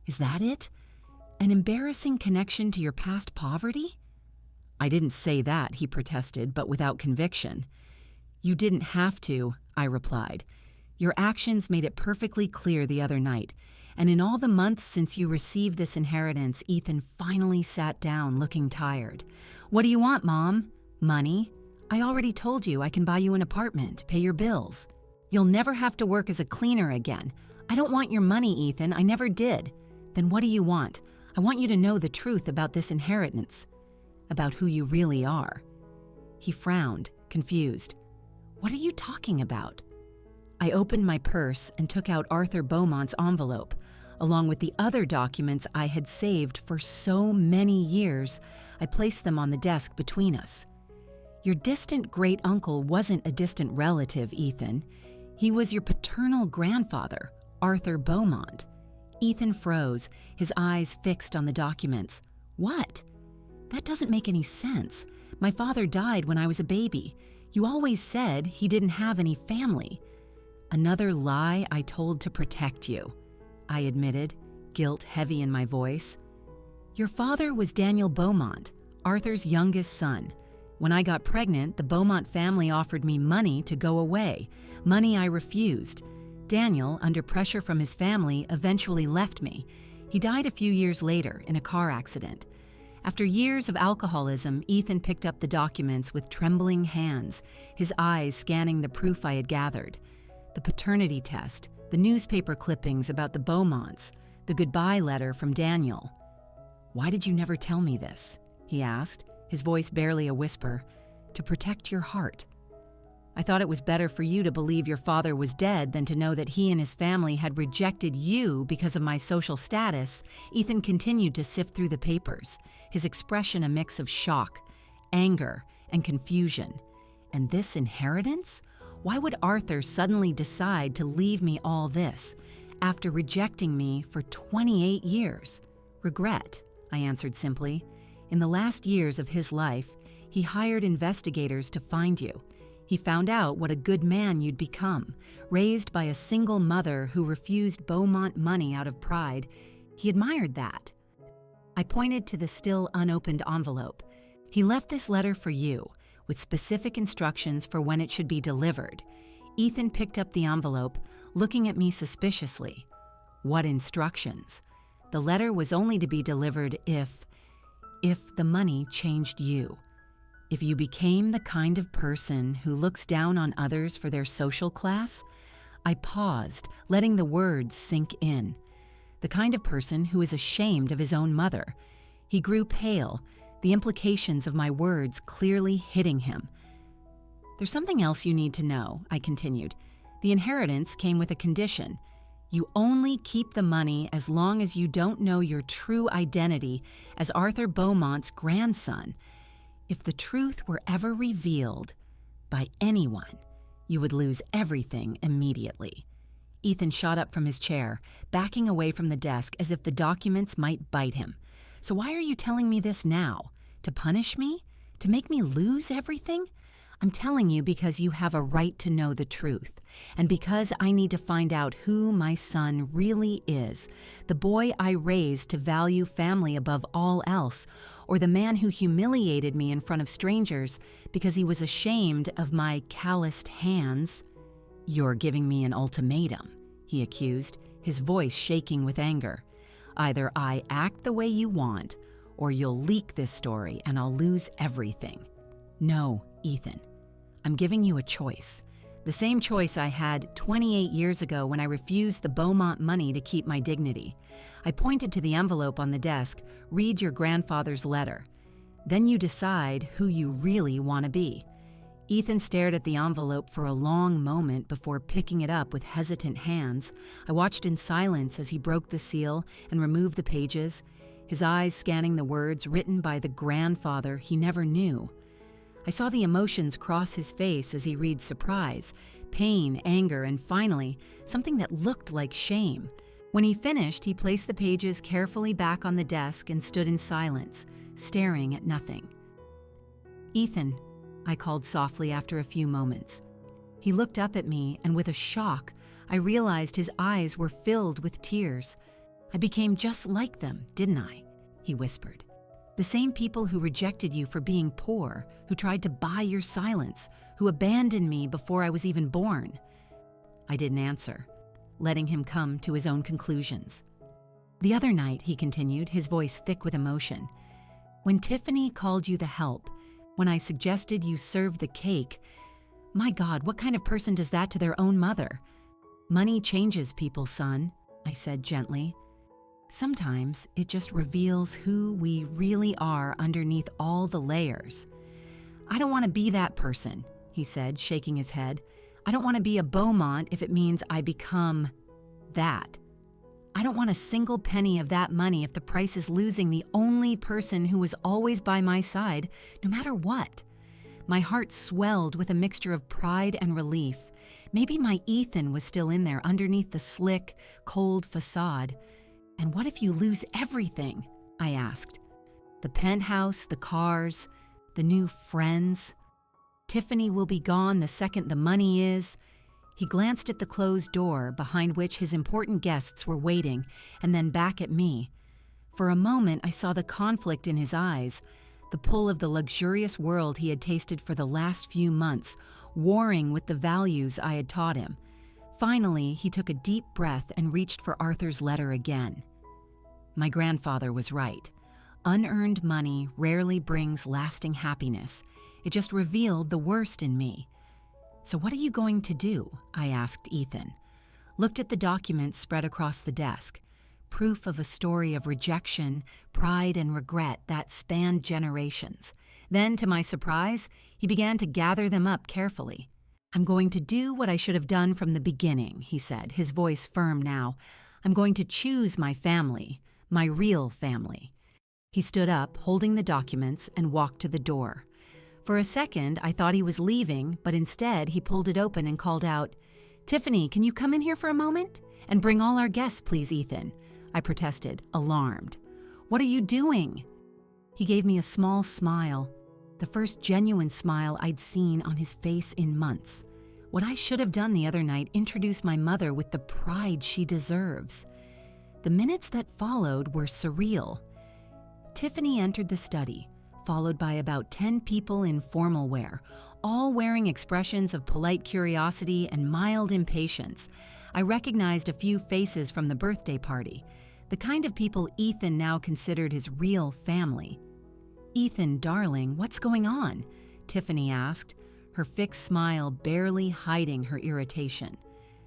Is that it? An embarrassing connection to your past poverty?" "I didn't say that," he protested, but without conviction. "You didn't have to," I replied. "Your actions made it perfectly clear the other night. And in all the months since you received this inheritance, Ethan finally sat down looking tired. "What do you want, Mom? Money? I already told you I can buy you an apartment, pay your bills. You'll never have to work as a cleaner again. I don't want your money, Ethan. I never did." "Then what do you want? I want you to know the truth about this inheritance. About who you really are." He frowned, confused. "What are you talking about?" I opened my purse and took out Arthur Beaumont's envelope, along with the other documents I had saved for so many years. I placed them on the desk between us. "Your distant great-uncle wasn't a distant relative, Ethan. He was your paternal grandfather, Arthur Beaumont." Ethan froze, his eyes fixed on the documents. "What? That doesn't make any sense. My father died when I was a baby. You always said he didn't have any family." "Another lie I told to protect you," I admitted, guilt heavy in my voice. Your father was Daniel Beaumont, Arthur's youngest son. When I got pregnant, the Beaumont family offered me money to go away, money I refused. Daniel, under pressure from his family, eventually left me. He died a few years later in a car accident. After years of alcoholism, Ethan picked up the documents with trembling hands, his eyes scanning the proof I had gathered. The paternity test, the newspaper clippings about the Beaumonts, the goodbye letter from Daniel. "Why did you never tell me this?" he asked, his voice barely a whisper. "To protect your heart. I thought it was better for you to believe your father was dead than to know that he and his family had rejected you because of my social status." Ethan continued to sift through the papers, his expression a mix of shock, anger, and confusion. And this inheritance? Why would Arthur suddenly decide to leave me all this, after rejecting me for 28 years? "Regret," I answered simply. "In the last years of his life, he hired investigators to find you. He found out what a good man you'd become, raised by a single mother who refused Beaumont money out of pride. He admired that." I pointed to the still unopened envelope. "He left this letter for you, with specific instructions for when it should be delivered." Ethan picked up the envelope, looking at me suspiciously. "What instructions?" "The letter was only to be delivered if the money changed you. If you became the kind of person who looks down on others for their social class." I paused, letting the words sink in. "The kind of person who is ashamed of his own mother." He grew pale, the implications of my words clearly hitting him. "There's something else you need to know," I continued. "The inheritance came with a condition. You only keep the money as long as you don't know your true identity as Arthur Beaumont's grandson. If the truth were ever revealed by anyone, you would lose everything immediately." Ethan shot up from his chair, backing away from the desk as if the documents might bite him. "So why are you telling me this now? To punish me? To make me lose everything?" "I'm telling you because you have a right to know the truth, and because I need to find out who my son really is, the boy I raised to value family above all else, or the man who humiliated me in front of strangers because he was ashamed of my calloused hands." "You're giving me an ultimatum," he accused, his voice shaking with anger. "Either I act the way you want, or you'll leak this story and I'll lose everything." "No, Ethan. I'm giving you a choice. The same choice I had 28 years ago when I refused the Beaumont money to keep my dignity." I pointed to the envelope on the desk. "Read your grandfather's letter. Then you decide who you really want to be." Ethan stared at the envelope for a long moment before picking it up with hesitant hands. I watched in silence as he broke the seal and removed the pages, his eyes scanning the words written by the grandfather he never knew. I saw the emotions cross his face as he read surprise, pain, anger, and finally, something that looked like shame. When he finished, he placed the pages carefully back on the desk and stood in silence, staring at nothing. "Ethan," I called softly after a few moments. He looked up at me, and with a shock, I realized his eyes were filled with tears. "I became just like them, didn't I?" he whispered. "The same people who rejected you for being poor, who tried to buy your silence, who abandoned me before I was even born." I didn't answer, letting him come to his own conclusions. "The other night," he continued, his voice thick with emotion, "when Tiffany called you the help, when I suggested you serve the cake, my God, what kind of person does that to their own mother?" "Money changes people, son," I said gently. "Sometimes it just reveals who we really are underneath all the layers." "I don't want to be that person," he said, shaking his head. "I don't want to be a Beaumont if it means I become that. I don't want a single penny of that money if the price is losing the only person who was always by my side, no matter what." My heart swelled with a mixture of pride and relief. Maybe my Ethan was still in there underneath the slick, cold facade. "And what if you lose everything?" I asked. "The penthouse, the cars, the new friends. Tiffany will be gone the second the money is." He glanced at the closed door behind which his important guests were waiting, and then back at me. For a moment, I saw the conflict in his eyes, the pull of the luxurious world he had tasted for the last few months, warring with the values I had taught him. Finally, he took a deep breath and reached for Arthur's letter again. My grandfather was right. Unearned money rarely brings lasting happiness. It just revealed the worst in me. "So what are you going to do?" I asked Ethan. Looked at the documents spread across the desk. Proof of a story of rejection, pride, and regret that spanned generations. Then, to my surprise, he began to gather them up carefully. "I'm going to do what I should have done from the beginning," he said, his voice firm now. "I'm going to choose my family, my real family." He stood up, holding the documents, and walked to the door. For a second, I thought he was leaving, but instead he pulled it open and called out, "Tiffany, can you come in here for a moment? And bring all our guests, please, Ethan." I protested, alarmed. "What are you doing?" He gave me a small smile, the first genuine smile I'd seen on his face in months. What I should have done the other night, introduce my mother with the pride she deserves. The minutes that followed were surreal. Tiffany entered the study, followed by about 10 people in formal wear, all wearing expressions of polite curiosity and mild impatience. I recognized a few faces from the birthday party, the kind of people Ethan now considered his real family. "Ethan, darling, what's going on?" Tiffany asked, her fixed smile barely hiding her irritation.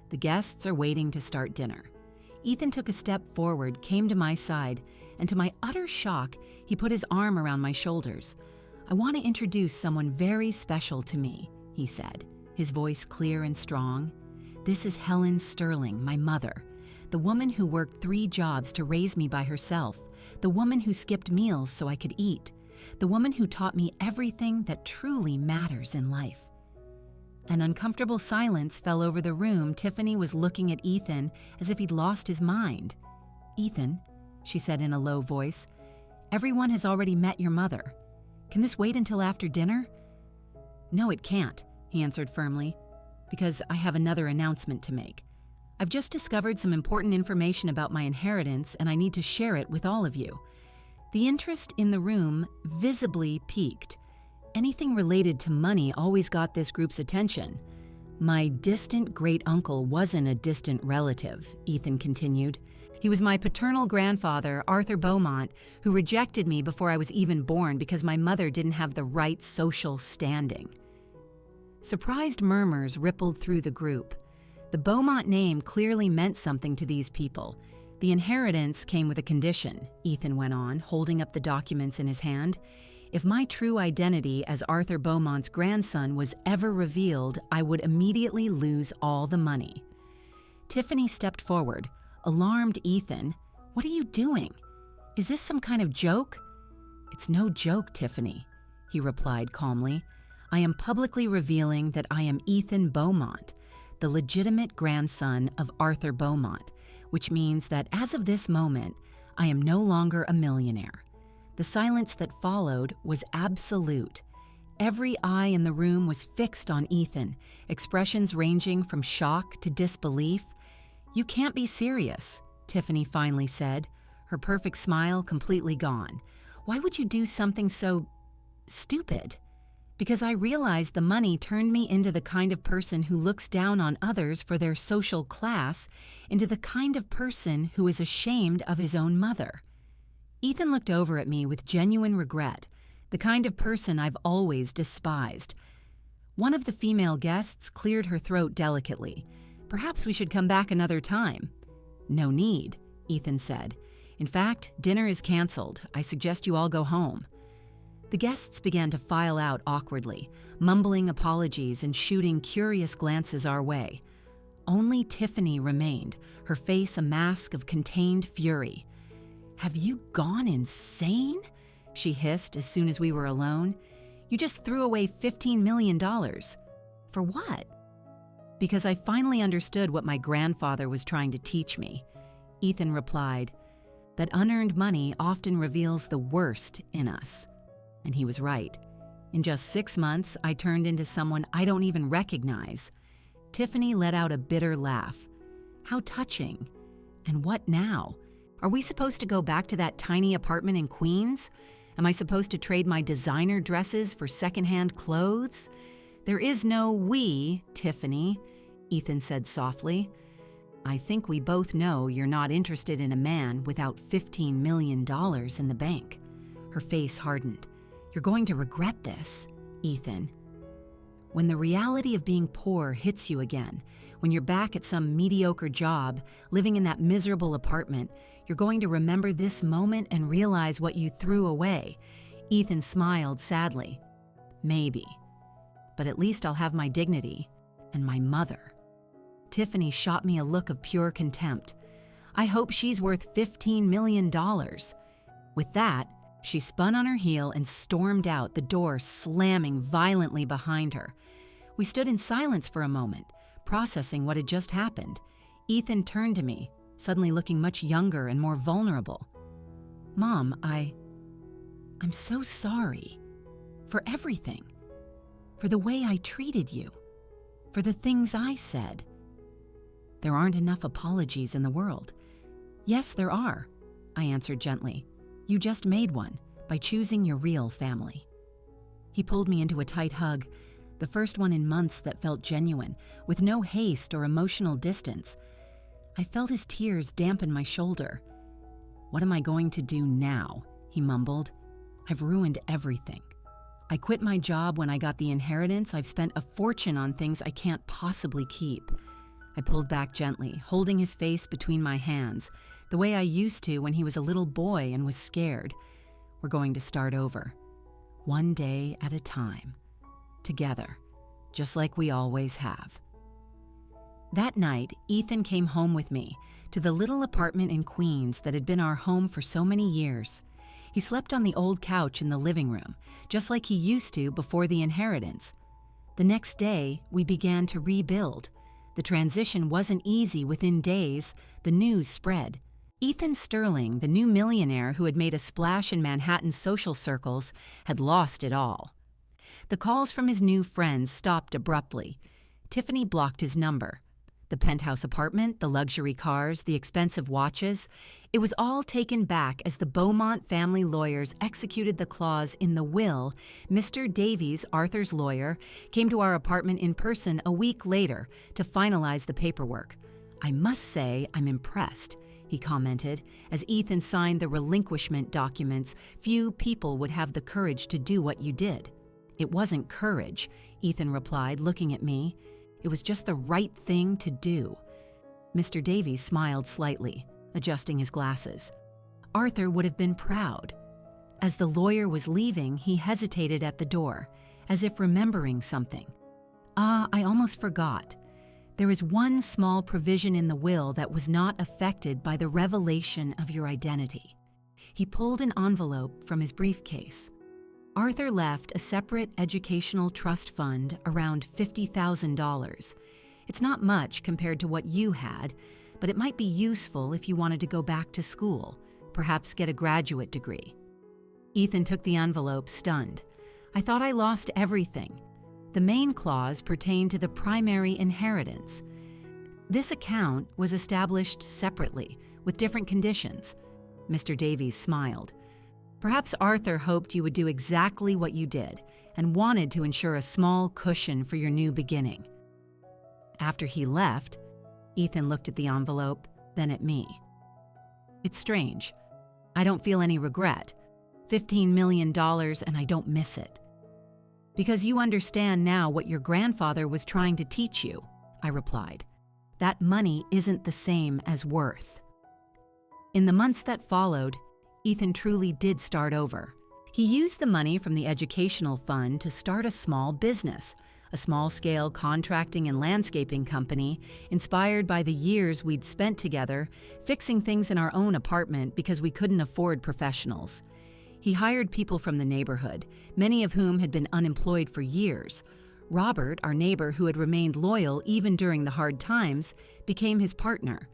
"The guests are waiting to start dinner." Ethan took a step forward, came to my side, and to my utter shock, he put his arm around my shoulders. "I want to introduce someone very special to me," he said, his voice clear and strong. "This is Helen Sterling, my mother, the woman who worked 3 jobs to raise me by herself, the woman who skipped meals so I could eat, the woman who taught me everything that truly matters in life." An uncomfortable silence fell over the room. Tiffany was looking at Ethan as if he'd lost his mind. "Ethan," she said in a low voice, "everyone has already met your mother. Can this wait until after dinner?" "No, it can't," he answered firmly, "because I have another announcement to make. I've just discovered some important information about my inheritance, and I need to share it with all of you." The interest in the room visibly peaked. Anything related to money always got this group's attention. "My distant great-uncle wasn't a distant relative," Ethan continued. "He was my paternal grandfather, Arthur Beaumont, who rejected me before I was even born because my mother didn't have the right social standing." Surprised murmurs rippled through the group. The Beaumont name clearly meant something to these people. "The inheritance came with a condition," Ethan went on, holding up the documents in his hand. "If my true identity as Arthur Beaumont's grandson was ever revealed, I would immediately lose all the money." Tiffany stepped forward, alarmed Ethan. "What are you doing? Is this some kind of joke?" "It's no joke, Tiffany," he replied calmly. "I am publicly revealing that I am Ethan Beaumont, the legitimate grandson of Arthur Beaumont, which means that as of this moment, I am no longer a millionaire." The silence that followed was absolute. Every eye in the room was fixed on Ethan, expressions ranging from shock to disbelief. "You can't be serious," Tiffany finally said, her perfect smile completely gone. "Why would you do something so stupid?" "Because I realized the money turned me into the kind of person who looks down on others for their social class, into the kind of person who is ashamed of his own mother." Ethan looked over at me with genuine regret, the kind of person I've always despised. One of the female guests cleared her throat delicately. "Perhaps we should come back another time." "No need," Ethan said. "In fact, dinner is canceled. I suggest you all go home." The guests began to file out awkwardly, mumbling apologies and shooting curious glances our way. Only Tiffany remained, her face a mask of contained fury. "Have you gone insane?" she hissed as soon as we were alone. "You just threw away $15 million. For what?" "Because I finally understood what my grandfather was trying to teach me," Ethan replied, "that unearned money often reveals the worst in us." And he was right. In just 6 months, I turned into someone I don't even recognize. Tiffany let out a bitter laugh. "How touching. And what now?" Are we supposed to go back to that tiny apartment in Queens? Am I supposed to trade my designer dresses for secondhand clothes? There is no we, Tiffany, Ethan said softly. I think we both know you're not interested in a man without $15 million in the bank. Her face hardened. You're going to regret this, Ethan. When the reality of being poor hits you again, when you're back at some mediocre job, living in that miserable apartment, you're going to remember this moment and realize what you threw away. Ethan smiled sadly. Maybe. But at least I'll have my dignity and my mother. Tiffany shot me a look of pure contempt. I hope she's worth $15 million. With that, she spun on her heel and stormed out, the door slamming violently behind her. We stood in silence for a moment, processing what had just happened. Ethan turned to me, suddenly looking much younger and more vulnerable. Mom, I'm so sorry. For everything. For the way I treated you. For the things I said. There aren't enough apologies in the world. Yes, there are, I answered gently. You just made one by choosing your real family. He pulled me into a tight hug, the first one in months that felt genuine, with no haste or emotional distance. I felt his tears dampen my shoulder. What am I going to do now? He mumbled. I've ruined everything. I quit my job when I got the inheritance. I've spent a fortune on things I can't possibly keep. I pulled back gently, holding his face between my hands, the way I used to when he was a little boy and was scared. We're going to start over. One day at a time. Together. Just like we always have. That night, Ethan came home with me to the little apartment in Queens that had been our home for so many years. He slept on the old couch in the living room, just like he used to before the inheritance. The next day, we began to rebuild. The transition wasn't easy. Within days, the news spread. Ethan Sterling, the new millionaire who had made a splash in Manhattan's social circles, had lost it all. The calls from his new friends stopped abruptly. Tiffany blocked his number. The penthouse apartment, the luxury cars, the expensive watches, it was all taken back as the Beaumont family lawyers executed the clause in the will. Mr. Davies, Arthur's lawyer, came to our apartment in person a week later to finalize the paperwork. I must say I'm impressed, he commented, as Ethan signed the relinquishment documents. Few people would have the courage to do what you did. It wasn't courage, Ethan replied, looking at me. It was just the right thing to do. Mr. Davies smiled slightly, adjusting his glasses. Arthur would have been proud. As the lawyer was leaving, he hesitated at the door, as if remembering something. I almost forgot. There is one small provision in the will that was not affected by the revelation of your identity. He pulled an envelope from his briefcase. Arthur left a separate educational trust fund around $50,000. It's not much compared to what you had, but it might be useful if you wanted to go back to school, perhaps get a graduate degree. Ethan took the envelope, stunned. I thought I lost everything. The main clause pertained to the primary inheritance. This account was established separately, with different conditions. Mr. Davies smiled. Perhaps Arthur hoped you would do exactly what you did and wanted to ensure a small cushion for your new beginning. After he left, Ethan looked at the envelope, then at me. It's strange. I don't feel any regret. $15 million and I don't miss it. Because you understand now what your grandfather was trying to teach you, I replied. That money isn't the same as worth. In the months that followed, Ethan truly did start over. He used the money from the educational fund to start a small business, a small-scale contracting and landscaping company inspired by the years we'd spent together fixing things in our own apartment because we couldn't afford professionals. He hired people from the neighborhood, many of whom had been unemployed for years. Robert, our neighbor who had remained loyal even during the hard times, became his partner.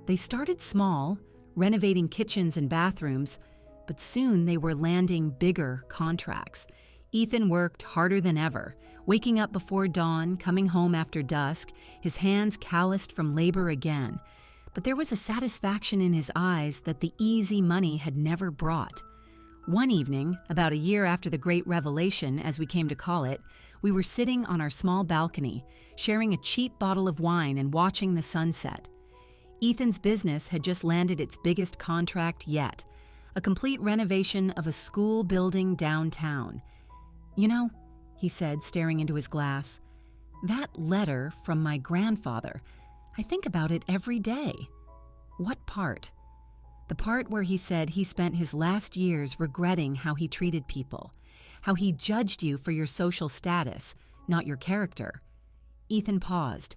They started small, renovating kitchens and bathrooms, but soon they were landing bigger contracts. Ethan worked harder than ever, waking up before dawn, coming home after dusk, his hands calloused from labor again. but there was a satisfaction in his eyes that the easy money had never brought. One evening, about a year after the Great Revelation, as we came to call it, we were sitting on our small balcony, sharing a cheap bottle of wine and watching the sunset. Ethan's business had just landed its biggest contract yet, a complete renovation of a school building downtown. "You know," he said, staring into his glass, "that letter from my grandfather, I think about it every day." "What part?" "The part where he said he spent his last years regretting how he treated people, how he judged you for your social status, not your character." Ethan paused.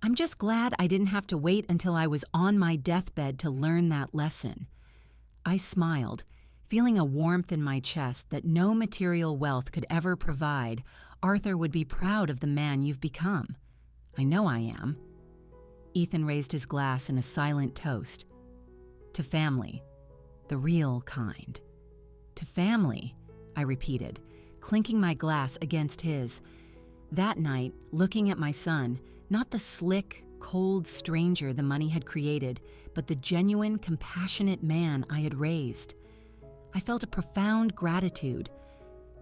"I'm just glad I didn't have to wait until I was on my deathbed to learn that lesson." I smiled, feeling a warmth in my chest that no material wealth could ever provide. "Arthur would be proud of the man you've become." "I know I am." Ethan raised his glass in a silent toast. "To family, the real kind." "To family," I repeated, clinking my glass against his. That night, looking at my son, not the slick, cold stranger the money had created, but the genuine, compassionate man I had raised, I felt a profound gratitude,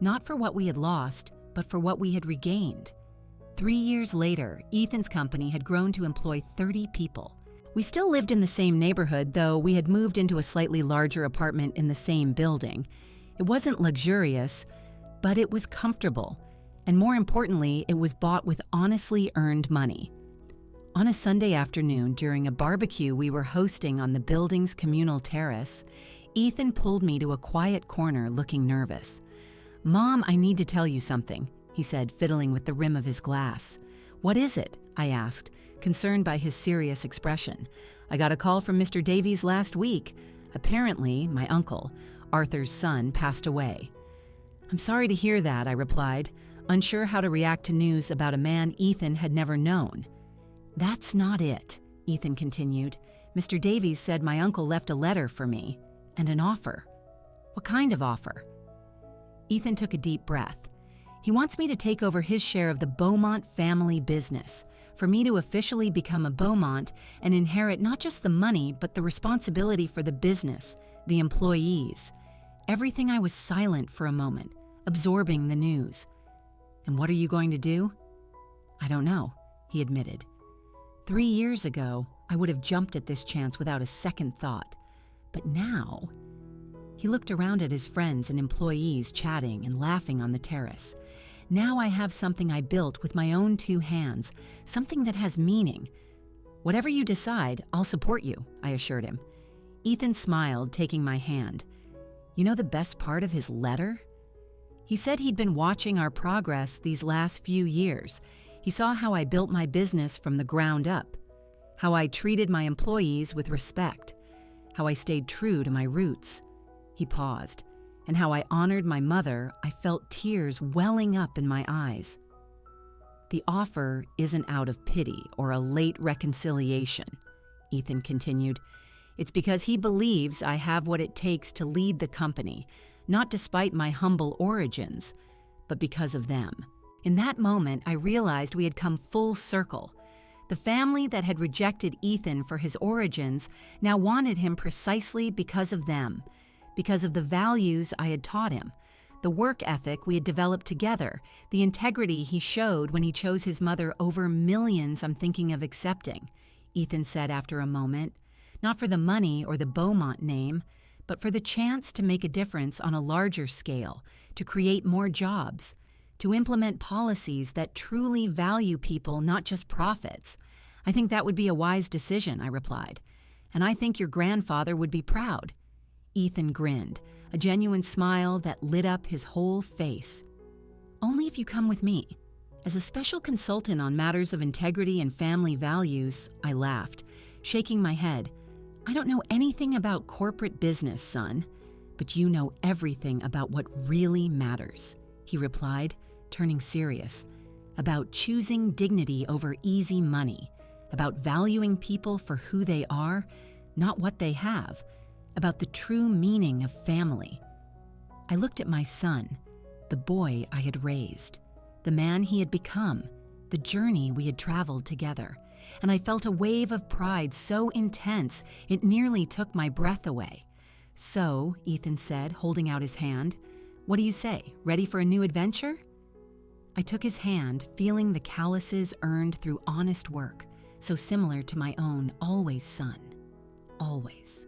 not for what we had lost, but for what we had regained. 3 years later, Ethan's company had grown to employ 30 people. We still lived in the same neighborhood, though we had moved into a slightly larger apartment in the same building. It wasn't luxurious, but it was comfortable, and more importantly, it was bought with honestly earned money. On a Sunday afternoon during a barbecue we were hosting on the building's communal terrace, Ethan pulled me to a quiet corner looking nervous. "Mom, I need to tell you something," he said, fiddling with the rim of his glass. "What is it?" I asked, concerned by his serious expression. "I got a call from Mr. Davies last week. Apparently, my uncle, Arthur's son, passed away." "I'm sorry to hear that," I replied, unsure how to react to news about a man Ethan had never known. "That's not it," Ethan continued. "Mr. Davies said my uncle left a letter for me, and an offer." "What kind of offer?" Ethan took a deep breath. "He wants me to take over his share of the Beaumont family business, for me to officially become a Beaumont and inherit not just the money, but the responsibility for the business, the employees." Everything. I was silent for a moment, absorbing the news. "And what are you going to do?" "I don't know," he admitted. 3 years ago, I would have jumped at this chance without a second thought. But now... He looked around at his friends and employees chatting and laughing on the terrace. "Now I have something I built with my own 2 hands, something that has meaning. Whatever you decide, I'll support you," I assured him. Ethan smiled, taking my hand. "You know the best part of his letter?" He said he'd been watching our progress these last few years. He saw how I built my business from the ground up, how I treated my employees with respect, how I stayed true to my roots. He paused, and how I honored my mother. I felt tears welling up in my eyes. "The offer isn't out of pity or a late reconciliation," Ethan continued. "It's because he believes I have what it takes to lead the company, not despite my humble origins, but because of them." In that moment, I realized we had come full circle. The family that had rejected Ethan for his origins now wanted him precisely because of them, because of the values I had taught him, the work ethic we had developed together, the integrity he showed when he chose his mother over millions I'm thinking of accepting, Ethan said after a moment, not for the money or the Beaumont name, but for the chance to make a difference on a larger scale, to create more jobs, to implement policies that truly value people, not just profits. "I think that would be a wise decision," I replied. "And I think your grandfather would be proud." Ethan grinned, a genuine smile that lit up his whole face. "Only if you come with me." As a special consultant on matters of integrity and family values, I laughed, shaking my head. "I don't know anything about corporate business, son, but you know everything about what really matters," he replied, turning serious. "About choosing dignity over easy money, about valuing people for who they are, not what they have, about the true meaning of family." I looked at my son, the boy I had raised, the man he had become, the journey we had traveled together, and I felt a wave of pride so intense it nearly took my breath away. "So," Ethan said, holding out his hand, "what do you say? Ready for a new adventure?" I took his hand, feeling the calluses earned through honest work, so similar to my own always son. Always.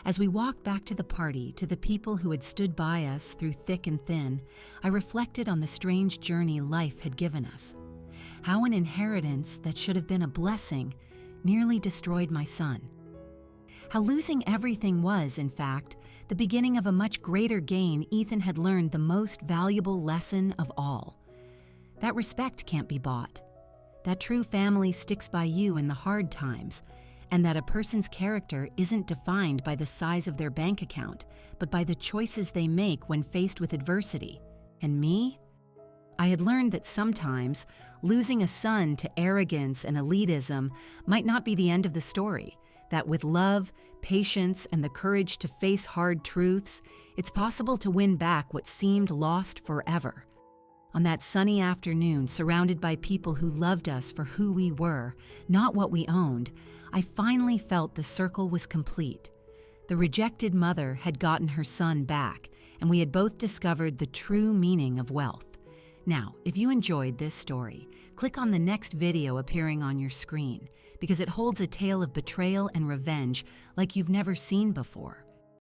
As we walked back to the party, to the people who had stood by us through thick and thin, I reflected on the strange journey life had given us. How an inheritance that should have been a blessing nearly destroyed my son. How losing everything was, in fact, the beginning of a much greater gain. Ethan had learned the most valuable lesson of all. That respect can't be bought. That true family sticks by you in the hard times, and that a person's character isn't defined by the size of their bank account, but by the choices they make when faced with adversity. And me? I had learned that sometimes losing a son to arrogance and elitism might not be the end of the story, that with love, patience, and the courage to face hard truths, it's possible to win back what seemed lost forever. On that sunny afternoon, surrounded by people who loved us for who we were, not what we owned, I finally felt the circle was complete. The rejected mother had gotten her son back, and we had both discovered the true meaning of wealth. Now, if you enjoyed this story, click on the next video appearing on your screen, because it holds a tale of betrayal and revenge like you've never seen before.